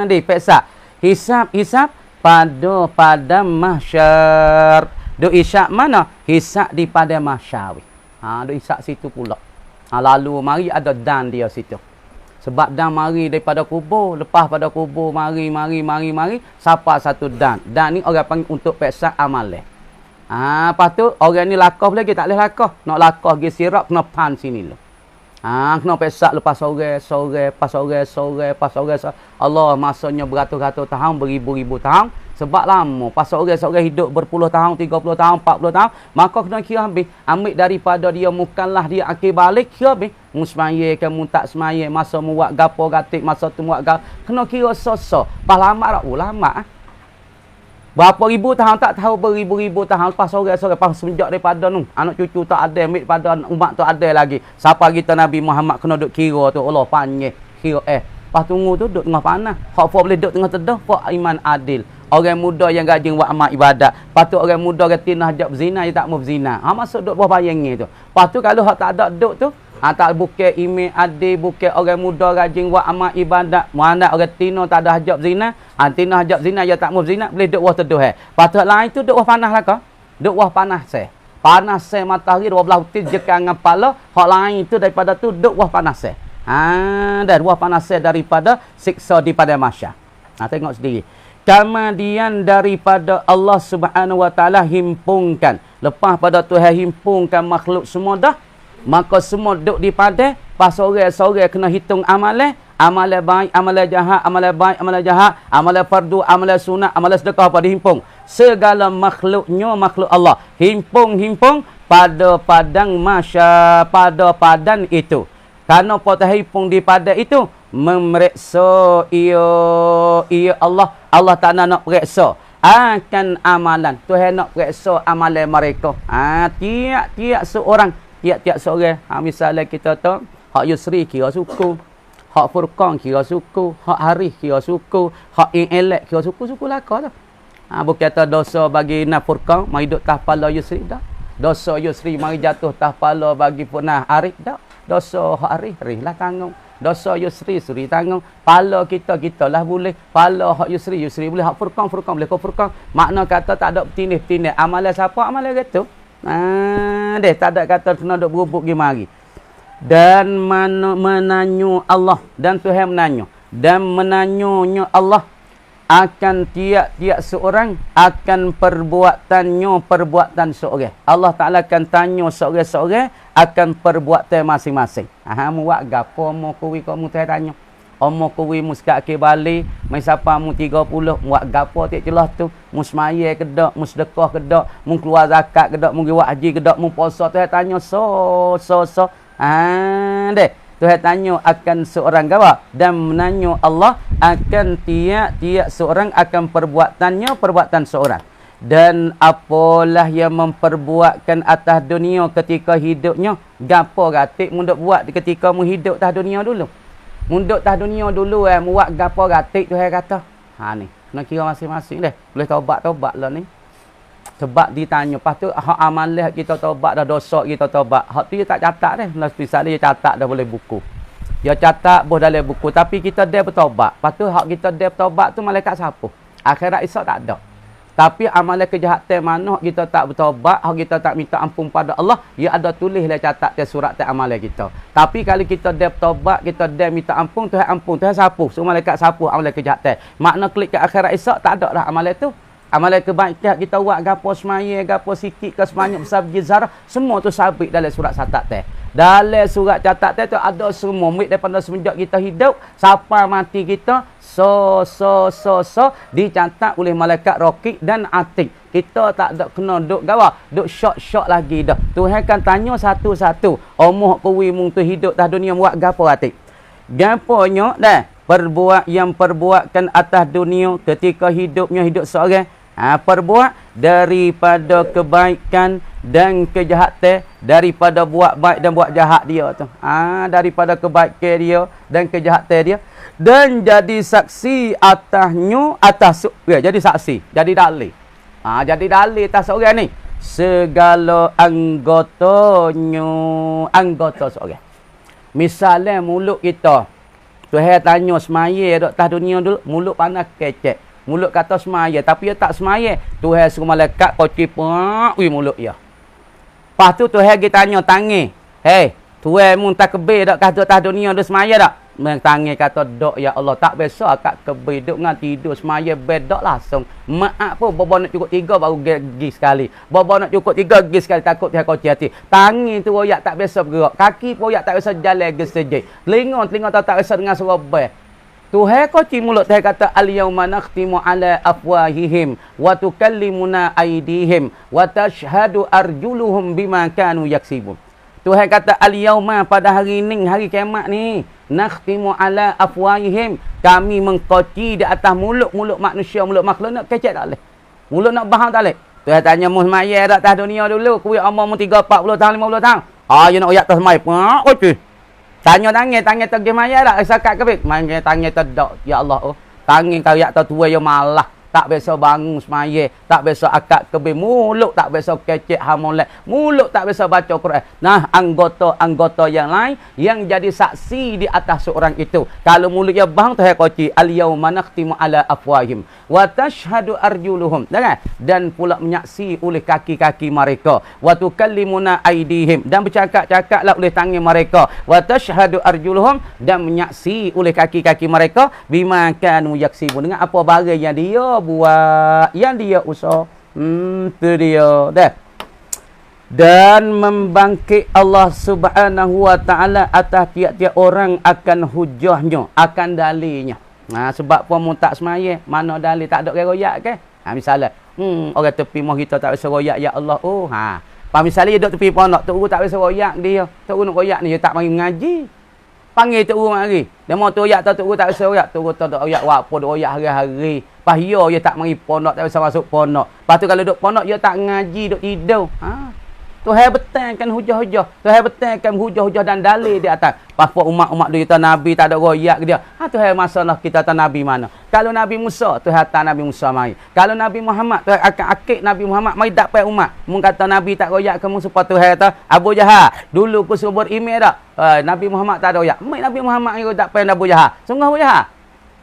Di peksa. Hisap pada mahsyar. Duk isyak mana? Hisap di pada mahsyar weh. Duk isyak situ pula. Lalu mari ada dan dia situ. Sebab dan mari daripada kubur, lepas pada kubur mari siapa satu dan. Dan ni orang panggil untuk peksa amalan. Lepas tu orang ni lakah lagi tak boleh lakah. Nak lakah pergi sirap kena pan sini lu. Kena peksa lepas sore. Allah masanya beratus-ratus tahun, beribu-ribu tahun. Sebab lama. Pas orang hidup berpuluh tahun, 30 tahun, 40 tahun. Maka kena kira habis. Ambil daripada dia mukanlah dia akhir balik. Kira habis. Mu semaya ke mu tak semaya. Masa mu buat gapo gatik. Masa tu mu buat gapo. Kena kira sosok. Pas lama tak? Lama. Berapa ribu tahun tak tahu beribu-ribu tahun. Pas orang pas semenjak daripada tu. Anak cucu tak ada. Ambil pada umat tak ada lagi. Siapa kita Nabi Muhammad kena duk kira tu. Allah panggil. Kira Pas tunggu tu duk tengah panas. Hak boleh duk tengah tedah. Hak iman adil. Orang muda yang rajin buat amal ibadat. Patut orang muda kata nak hajab zina, dia tak mau zina. Masuk duk bawah bayangnya tu. Lepas tu kalau hak tak ada duk tu, tak bukan email adil, bukan orang muda rajin buat amal ibadat. Mana orang tino tak ada hajab zina, tino hajab zina dia tak mau zina, boleh duk bawah teduh. Patut lain tu duk bawah panas lah kau. Duk bawah panas se. Panas se matahari 12 util jekan dengan kepala. Hak lain tu daripada tu duk bawah panas se. Dan bawah panas se daripada siksa di pada mahsyar. Tengok sendiri. Kemudian daripada Allah Subhanahu Wa Taala himpungkan. Lepas pada Tuhan himpungkan makhluk semua dah. Maka semua duduk di padai. Pas sore-sore kena hitung amalan. Amalan baik, amalan jahat, amalan baik, amalan jahat. Amalan fardu, amalan sunat, amalan sedekah apa dihimpung. Segala makhluknya makhluk Allah. Himpung pada padang mahsyar, pada padan itu. Karena pada himpung di padai itu. Memeriksa ia Allah tak nak periksa akan amalan. Tuhan nak periksa amalan mereka. Tiap-tiap seorang misalnya kita tahu hak Yusri kira suku, hak Furqan kira suku, hak Harith kira suku, hak Elek kira suku laka tu. Berkata dosa bagi nafurqah mai duduk tah pala Yusri dah. Dosa Yusri mari jatuh tah pala bagi punah Arif dah. Dosa hak Arif lah tanggung. Dosa Yusri tanggung. Pala kita lah boleh. Pala hak Yusri boleh. Hak Furqan boleh. Kau Furqan makna kata tak ada bertindih. Amalan siapa? Amalan gitu. Tak ada kata kena duk berubuk pergi mari. Dan menanyo Allah dan Tuhan menanyo. Dan menanyonya Allah akan tiap-tiap seorang akan perbuatan seorang. Allah Ta'ala akan tanya seorang-seorang akan perbuatan masing-masing. Mu buat gapo mu kuwi kau mu tanya. Omo kuwi mu sekat ke balik, mai siapa mu 30, buat gapo tik celah tu. Mu semaya ke dak, mu sedekah ke dak, mu keluar zakat ke dak, mu pergi buat haji ke dak, mu puasa tu tanya deh. Tuhan tanya akan seorang gawa dan menanya Allah akan tiap-tiap seorang akan perbuatan seorang. Dan apalah yang memperbuatkan atas dunia ketika hidupnya, gapo gatik munduk buat ketika mu hidup atas dunia dulu. Munduk atas dunia dulu mu buat gapo gatik Tuhan kata. Ni, kena kira masing-masing deh. Boleh taubat lah ni. Sebab ditanya, lepas tu hak amalan kita taubat dah, dosa kita taubat. Hak tu dia tak catat dah. Misalnya dia catat dah boleh buku. Dia catat boleh dalam buku. Tapi kita dia bertaubat. Lepas tu hak kita dia bertaubat tu malaikat siapa? Akhirat esok tak ada. Tapi amalan kejahatan mana hak kita tak bertaubat, hak kita tak minta ampun pada Allah, dia ada tulislah catat dia surat tak amalan kita. Tapi kalau kita dia bertaubat, kita dia minta ampun, Tuhan siapa? So malaikat siapa amalan kejahatan. Makna klik ke akhirat esok tak ada dah amalan tu. Amalan kebaikan kita buat gapo semaya, gapo sikit ke sebanyak besar jizarah, semua tu sabit dalam surat catat teh. Dalam surat catat teh tu ada semua mik daripada semenjak kita hidup sampai mati kita dicatat oleh malaikat raqib dan atid. Kita tak ada kena duk gawa, duk syok lagi dah. Tuhan kan tanya satu-satu. Omoh kuwi mung tu hidup dah dunia buat gapo atid? Gaponyo dah perbuatkan atas dunia ketika hidup seorang. Perbuat daripada kebaikan dan kejahatan, daripada buat baik dan buat jahat dia tu. Daripada kebaikan dia dan kejahatan dia, dan jadi saksi jadi saksi, jadi dalil. Jadi dalil atas seorang ni. Segala anggota seorang. Misalnya mulut kita, Tuhan tanya semaya dok atas dunia dulu, mulut panas kecek. Mulut kata semaya, tapi dia tak semaya. Tuhan suruh malaikat koci pak, mulut dia. Lepas tu Tuhan kita tanya tangan. Tuhan mu tak kebir dak kata atas dunia duk semaya dak? Tangan kata dok ya Allah, tak biasa akak kebir duk dengan tidur semaya bedak langsung. Maaf pun bapa nak cukup 3 baru gigi sekali. Bapa nak cukup 3 gigi sekali takut Tuhan koci hati. Tangan tu royak tak biasa bergerak. Kaki pun royak tak biasa jalan gesejek. Telinga tak biasa dengan suara bel. Tuhan koci mulut Tuhan kata al-yauma nakhtimu ala afwahihim wa tukallimuna aydihim wa tashhadu arjuluhum bima kanu yaksibun. Tuhan kata al-yauma pada hari ini, hari kiamat ni, nakhtimu ala afwahihim, kami mengkoci di atas mulut manusia, mulut makhluk nak kecek tak boleh. Mulut nak bahang tak boleh. Tuhan tanya mu semaya dak atas dunia dulu, kuwi umur mu 30 40 tahun 50 tahun. You nak oyak atas semaya. Koci. Tanya tangan tergi maya dak sakat kebik. Main tangan terdak. Ya Allah tangan kau yak tua yo malah. Tak biasa bangun semaya, tak biasa akad kebik, mulut tak biasa kecek hamolat, mulut tak biasa baca Quran. Nah, anggota yang lain yang jadi saksi di atas seorang itu. Kalau mulutnya bang tu koci al-yauma nakhtimu ala afwahim wa tashhadu arjuluhum. Dan pula menyaksi oleh kaki-kaki mereka. Wa tukallimuna aydihim, dan bercakap-cakaplah oleh tangan mereka. Wa tashhadu arjuluhum, dan menyaksi oleh kaki-kaki mereka bima kanu yaksibun, dengan apa barang yang dia buat, yang dia usaha. Tu dia dah. Dan membangkit Allah Subhanahu wa taala atas tiap-tiap orang akan hujahnya, akan dalilnya. Sebab pun mu tak semaya, mana dalil, tak ada royak ke? Misalnya orang tepi mah kita tak biasa royak ya Allah. Misalnya dia duduk tepi pondok, tok guru tak biasa royak dia. Tok guru nak royak ni dia tak mari mengaji. Panggil tok guru mari. Dia mau tu royak, tok guru tak biasa royak. Tok guru tak ada royak apa, duk royak hari-hari. Pahyo dia tak mari pondok, tak biasa masuk pondok. Lepas tu kalau duduk pondok dia tak ngaji, duk tidur. Tuhan betulkan hujah-hujah. Tuhan betulkan hujah-hujah dan dalil di atas. Pasal umat-umat kita Nabi tak ada royak dia. Tuhan masalah kita tak Nabi mana? Kalau Nabi Musa, Tuhan hantar Nabi Musa mari. Kalau Nabi Muhammad, Tuhan akan akik Nabi Muhammad mari tak payah umat. Mun kata Nabi tak royak kamu supaya Tuhan kata, Abu Jahal, dulu ku suruh berimej dak. Nabi Muhammad tak ada royak. Mai Nabi Muhammad ni tak payah Abu Jahal. Sungguh Abu Jahal.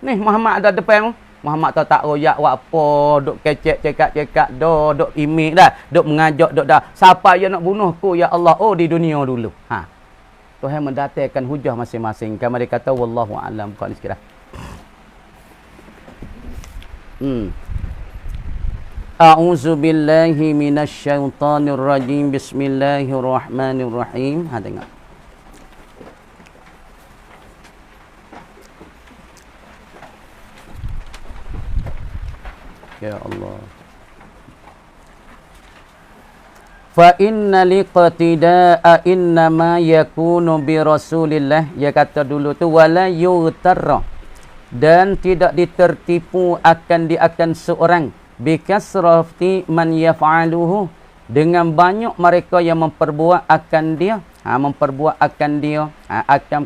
Ni Muhammad ada depan mu. Muhammad tak royak buat apa, duk kecek cekak-cekak duk imej dah, duk mengajak duk dah. Siapa yang nak bunuh ku ya Allah? Oh di dunia dulu. Ha. Tuhan mendatangkan hujah masing-masing. Kama dia kata wallahu a'lam bishawab. A'udzu billahi minasyaitonir rajim. Bismillahirrahmanirrahim. Ha tengok. Ya Allah. Fa inna liqtida'a innama yakunu bi Rasulillah. Dia kata dulu tu wala yutarra. Dan tidak ditertipu akan seorang bi kasrati man yaf'aluhu, dengan banyak mereka yang memperbuat akan dia, akan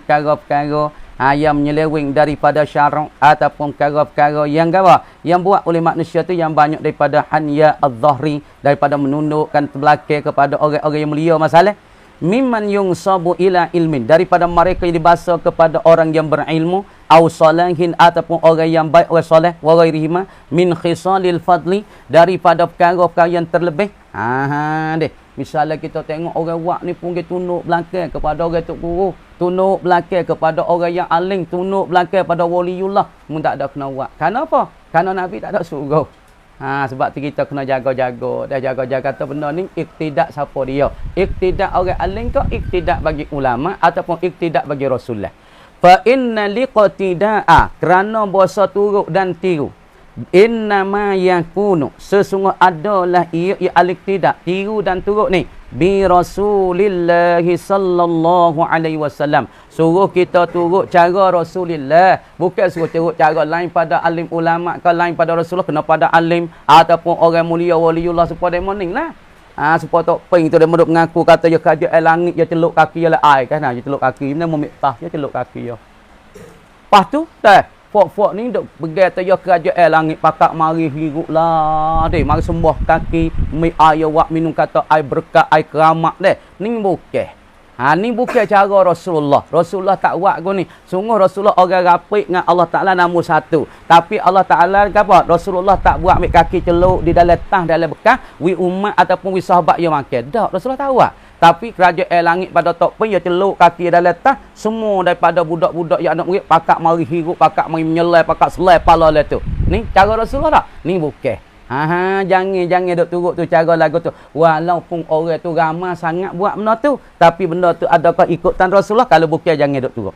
perkara-perkara yang menyeleweng daripada syarak ataupun perkara-perkara yang apa yang buat oleh manusia tu yang banyak daripada hanya adh-dhahri, daripada menundukkan belakang kepada orang-orang yang mulia masalah, mimman yungsabu ila ilmin, daripada mereka yang dibasa kepada orang yang berilmu, au salahin ataupun orang yang baik, orang soleh, wa ghairihima min khisalil fadli, daripada perkara-perkara yang terlebih. Deh. Misalnya kita tengok orang wak ni pun dia tunduk belakang kepada orang tok guru, tunduk belakang kepada orang yang alim, tunduk belakang pada waliullah, mun tak ada kena wak. Kenapa? Kerana Nabi tak ada suruh. Sebab tu kita kena jaga-jaga. Dah jaga-jaga tu benda ni iktidak siapa dia. Iktidak orang alim ke iktidak bagi ulama ataupun iktidak bagi Rasulullah. Fa inna liqtida'a, kerana bahasa turuk dan tiru. Innama yakunu, sesungguh adalah ia al-iktidak, tiru dan turut ni bi Rasulillah sallallahu alaihi wasallam. Suruh kita turut cara Rasulullah, bukan suruh turut cara lain pada alim ulama ke lain pada Rasulullah, kena pada alim ataupun orang mulia waliullah supaya dia moning lah. Supaya tok peng tu dia duk mengaku kata dia kaji langit, dia celuk kaki dia ai kan, dia celuk kaki ni memitah, dia celuk kaki dia. Lepas tu dah fok-fok ni duk pegang tayar kerajaan langit pakak mari hiruk lah deh, mari sembah kaki mi air wak minum kata air berkat air keramat deh. Ni bukan. Ni bukan cara Rasulullah. Rasulullah tak buat gua ni. Sungguh Rasulullah orang rapik dengan Allah Taala nombor satu. Tapi Allah Taala apa? Rasulullah tak buat ambil kaki celuk di dalam tah dalam bekas wi umat ataupun wi sahabat yang makan. Tak, Rasulullah tak buat. Tapi kerajaan langit pada tok pun dia celuk kaki dalam tah, semua daripada budak-budak yang anak murid pakak mari hirup, pakak mari menyelai, pakak selai pala lah tu. Ni cara Rasulullah tak? Ni bukan. Jangan duk turut tu cara lagu tu. Walaupun orang tu ramai sangat buat benda tu, tapi benda tu adakah ikutan Rasulullah? Kalau bukan jangan duk turut.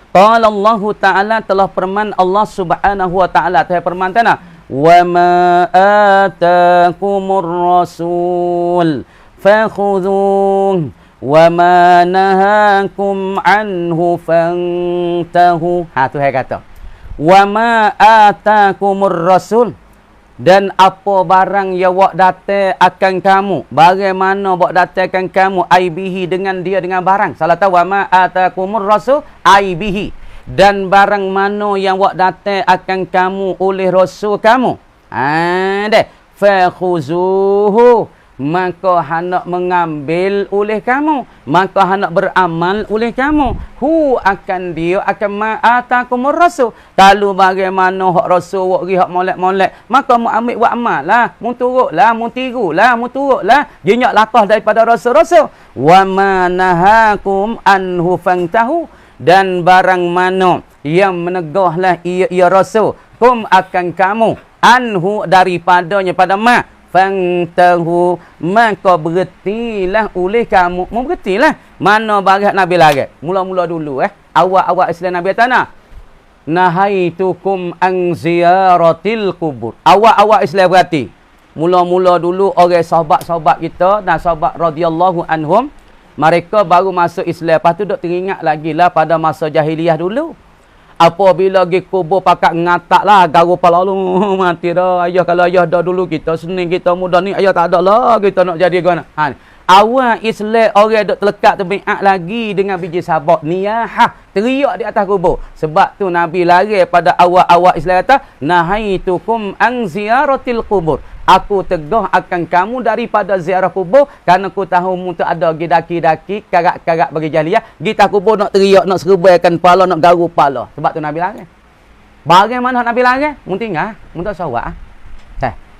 Qala Allah Ta'ala, telah firman Allah Subhanahu wa Ta'ala, telah firman tanah, wa ma atakumur rasul fakhudhuhu wa ma nahakum anhu fantahu. Tu saya kata. Wa ma atakumur rasul, dan apa barang yang wak datang akan kamu, bagaimana wak datang akan kamu, aibihi dengan dia dengan barang. Salah tahu wa ma atakumur rasul aibihi, dan barang mana yang wak datang akan kamu oleh rasul kamu. Deh fakhuzuhu, maka hendak mengambil oleh kamu, maka hendak beramal oleh kamu. Hu akan dia akan ma'atakumur rasul. Kalau bagaimana hak rasul wak ri hak molek-molek, maka mu ambil buat amal lah, mu turutlah, mu tirulah, mu turutlah jenyak lakah daripada rasul-rasul. Wa ma nahakum anhu fantahu, dan barang mana yang menegahlah ia rasul kum akan kamu anhu daripadanya pada ma fantahu, maka berhentilah oleh kamu. Mau berhentilah. Mana barat Nabi larat? Mula-mula dulu awal-awal Islam Nabi tanah. Nahaitukum an ziyaratil kubur. Awal-awal Islam berarti. Mula-mula dulu orang sahabat-sahabat kita dan sahabat radhiyallahu anhum, mereka baru masuk Islam. Lepas tu duk teringat lagi lah pada masa jahiliyah dulu. Apabila pergi kubur pakak ngatak lah, garu pala lu mati dah. Ayah kalau ayah dah dulu kita sening kita muda ni, ayah tak ada lah kita nak jadi guna. Awal Islam orang duk terlekat terbiat lagi dengan biji sabak niyahah, teriak di atas kubur. Sebab tu Nabi lari pada awal-awal Islam kata, nahaitukum an ziyaratil kubur. Aku tegah akan kamu daripada ziarah kubur kerana aku tahu mu tu ada daki-daki, karak-karak bagi jahiliah. Kita kubur nak teriak, nak serubaikan kepala, nak garu kepala. Sebab tu Nabi lari. Bagaimana Nabi lari? Mu tinggal, mu tak sawak.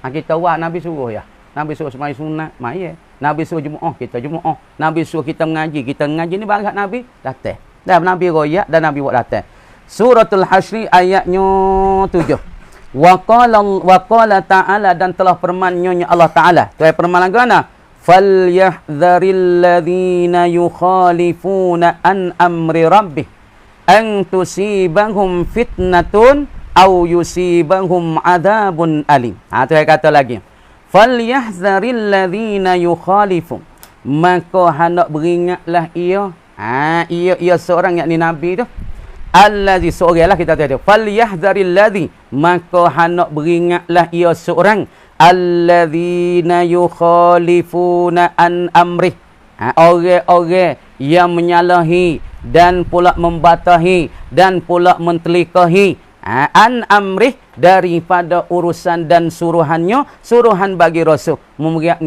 Kita buat Nabi suruh ya. Nabi suruh semai sunat, mai. Nabi suruh Jumaat, kita Jumaat. Nabi suruh kita mengaji, kita mengaji. Ni barat Nabi datang. Dan Nabi royak dan Nabi buat datang. Suratul Hasyr ayatnya 7. Wa qala ta'ala, dan telah firman-Nya Allah Ta'ala. Tu ayat firman lagu mana? Falyahdharil ladzina yukhalifuna an amri rabbih an tusibahum fitnatun aw yusibahum adzabun alim. Tu ayat kata lagi. Falyahzaril ladzina yukhalifu, maka hendak beringatlah ia ia seorang yakni nabi tu, allazi seoranglah kita tahu. Falyahzaril ladzi, maka hendak beringatlah ia seorang alladzina yukhalifuna an amrih, orang-orang yang menyalahi dan pula membatahi dan pula mentelikahi an amrih, daripada urusan dan suruhannya, suruhan bagi Rasul. Mengingat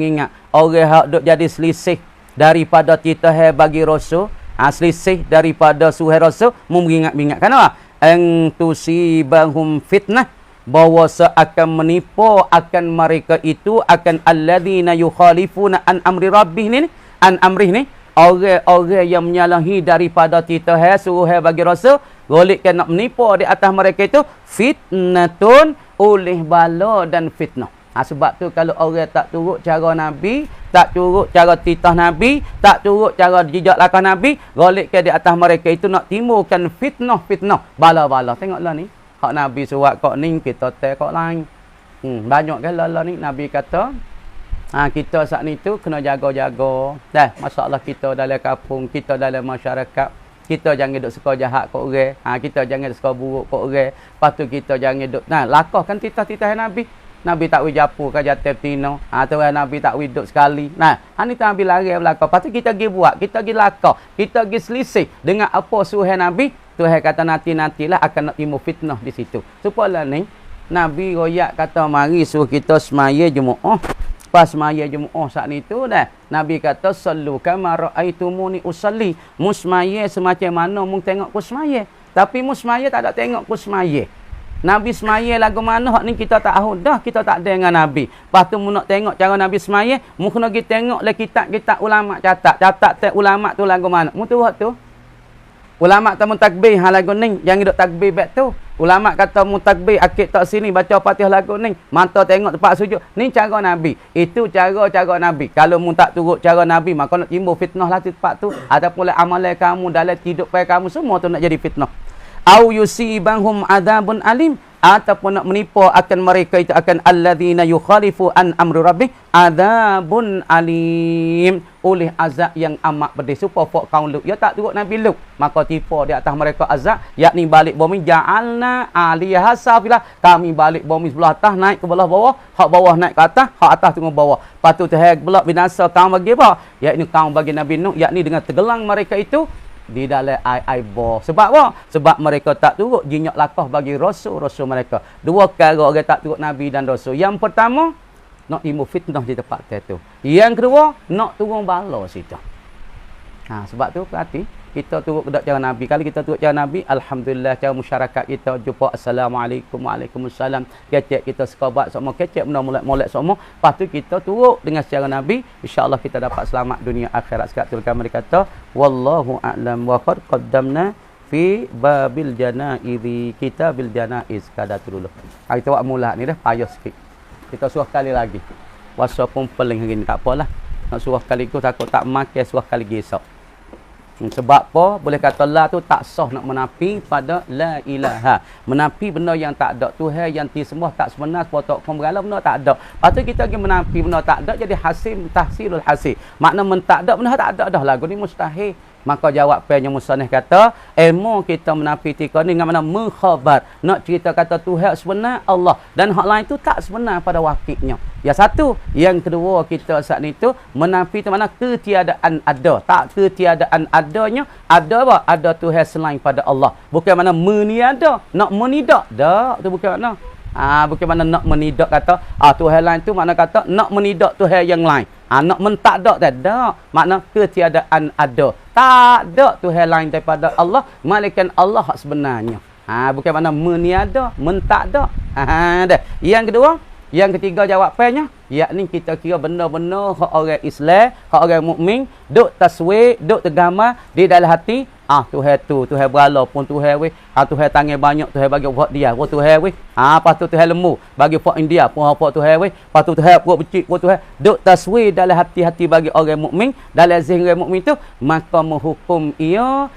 orang hak duk jadi selisih daripada titah bagi Rasul, selisih daripada suruhan Rasul, mengingat kenapa? An tusibahum fitnah, bahawa akan menipu akan mereka itu, akan alladzina yukhalifuna an amri rabbih ni, an amrih ni, orang-orang yang menyalahi daripada titah suruhan bagi Rasul, golek nak menipu di atas mereka itu fitnatun, oleh bala dan fitnah. Sebab tu kalau orang tak turut cara Nabi, tak turut cara titah Nabi, tak turut cara jejak langkah Nabi, golek di atas mereka itu nak timbulkan fitnah, bala-bala. Tengoklah ni, hak Nabi surat kok ni, kita teh kok lain. Banyak kan lala ni Nabi kata, kita saat ni tu kena jaga-jaga. Dah, masalah kita dalam kampung, kita dalam masyarakat. Kita jangan duk suka jahat kat orang. Kita jangan suka buruk kat orang. Lepas tu kita jangan duk lakahkan titah-titah Nabi. Nabi tak wijapu ke jatuh tino. Tuan Nabi tak widuk sekali. Ni Nabi lari belakang. Lepas tu kita pergi buat, kita pergi lakah, kita pergi selisih dengan apa suruh Nabi. Tuhan kata nantilah akan nak timbul fitnah di situ. Supaya ni Nabi royak kata mari suruh kita semaya Jumaat. Pas semaya Jumaat saat ni tu dah Nabi kata sallu kama raaitumuni usalli. Musmaya semacam mana mung tengok ku semaya. Tapi musmaya tak ada tengok ku semaya. Nabi semaya lagu mana hak ni kita tak tahu dah, kita tak ada dengan Nabi. Lepas tu mu nak tengok cara Nabi semaya, mu kena pergi tengok le kitab-kitab ulama catat ulama tu lagu mana. Mu tu hak tu. Ulama tak mentakbir lagu ni, jangan duk takbir back tu. Ulama kata mutakbir akid tak sini baca Fatihah lagu ni, mata tengok tempat sujud. Ni cara Nabi. Itu cara Nabi. Kalau mu tak turut cara Nabi, maka nak timbul fitnah lah di tempat tu. Ataupun amalan kamu dalam hidup kamu semua tu nak jadi fitnah. Au yusibahum adzabun alim, ataupun nak menipu akan mereka itu akan alladzina yukhalifu an amri rabbih adzabun alim, oleh azab yang amat pedih. Supaya kaum Lut ya tak turut Nabi Lut, maka tipu di atas mereka azab, yakni balik bumi ja'alna 'aliyaha safilah, kami balik bumi sebelah atas naik ke belah bawah, hak bawah naik ke atas, hak atas tunggu bawah. Patu tehak pula binasa kaum bagi apa? Yakni kaum bagi Nabi Nuh, yakni dengan tenggelam mereka itu di dalam air bah. Sebab apa? Sebab mereka tak turut jinyak lakah bagi rasul-rasul mereka. Dua perkara orang tak turut Nabi dan Rasul. Yang pertama, nak timbul fitnah di tempat itu. Yang kedua, nak turun bala situ. Sebab tu hati kita turut kedak cara Nabi. Kalau kita turut cara Nabi, alhamdulillah cara masyarakat kita jumpa assalamualaikum, waalaikumsalam. Kecek kita sekabat semua, kecek benda molek semua. Lepas tu kita turut dengan cara Nabi, insya-Allah kita dapat selamat dunia akhirat. Sekat tu mereka kata wallahu a'lam wa qad qaddamna fi babil janaizi, kitabil janaiz kada dulu. Kita buat mula ni dah payah sikit. Kita suruh kali lagi. Wasa pun peling hari ni tak apalah. Nak suruh kali tu takut tak makan, suruh kali esok. Sebab apa? Boleh kata la tu tak sah nak menafi pada la ilaha. Menafi benda yang tak ada. Tuhan yang disembah tak sebenar, potok pemberala benda tak ada. Lepas tu kita pergi menafi benda tak ada, jadi hasil tahsilul hasil. Makna mentak ada benda tak ada dah, lagu ni mustahil. Maka jawapannya musannif kata, ilmu kita menafi tika ni dengan mana mengkhabar. Nak cerita kata Tuhan sebenar Allah dan hak lain tu tak sebenar pada waktunya. Yang satu. Yang kedua kita saat ni tu menafi tu mana ketiadaan ada. Tak ketiadaan adanya. Ada apa? Ada Tuhan selain pada Allah. Bukan mana meniada. Nak menidak. Tak. Tu bukan mana. Bukan mana nak menidak kata. Tuhan lain tu makna kata nak menidak Tuhan yang lain. Nak mentak tak tak. Makna ketiadaan ada. Tak ada Tuhan lain daripada Allah. Melainkan Allah sebenarnya. Bukan mana meniada, mentak dak. Dah. Yang kedua, yang ketiga jawapannya, yakni kita kira benda-benda hak orang Islam, hak orang mukmin, duk taswir, duk tergambar di dalam hati. Tuhan tu, Tuhan berala pun Tuhan weh. Tuhan tangan banyak, Tuhan bagi buat dia, buat Tuhan weh. Lepas tu Tuhan lembu, bagi buat India pun buat Tuhan weh. Lepas tu Tuhan buat becik, buat Tuhan. Duk taswir dalam hati-hati bagi orang mukmin, dalam zihn orang mukmin tu, maka menghukum ia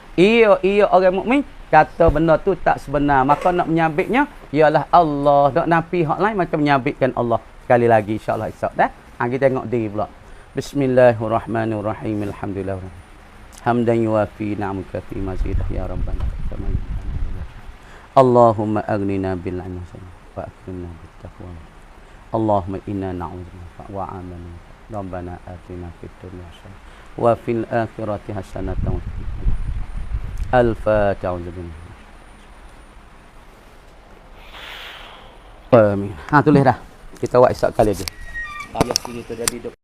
orang mukmin kata benda tu tak sebenar, maka nak menyabitnya ialah Allah. Nak nafi hak lain macam menyabitkan Allah. Sekali lagi insya-Allah esok dah. Kita tengok diri pula. Bismillahirrahmanirrahim. Alhamdulillah. Hamdan yuafi ni'amaka fi mazidah ya rabbana. Allahumma aghnina bil ilmi wa akrimna bit taqwa. Allahumma inna na'udzubika wa amana. Rabbana atina fid dunya hasanah wa fil akhirati hasanatan wa qina Al-Fatiha. Amin. Tulis dah. Kita buat esok kali je. Ayat sini tu jadi duduk.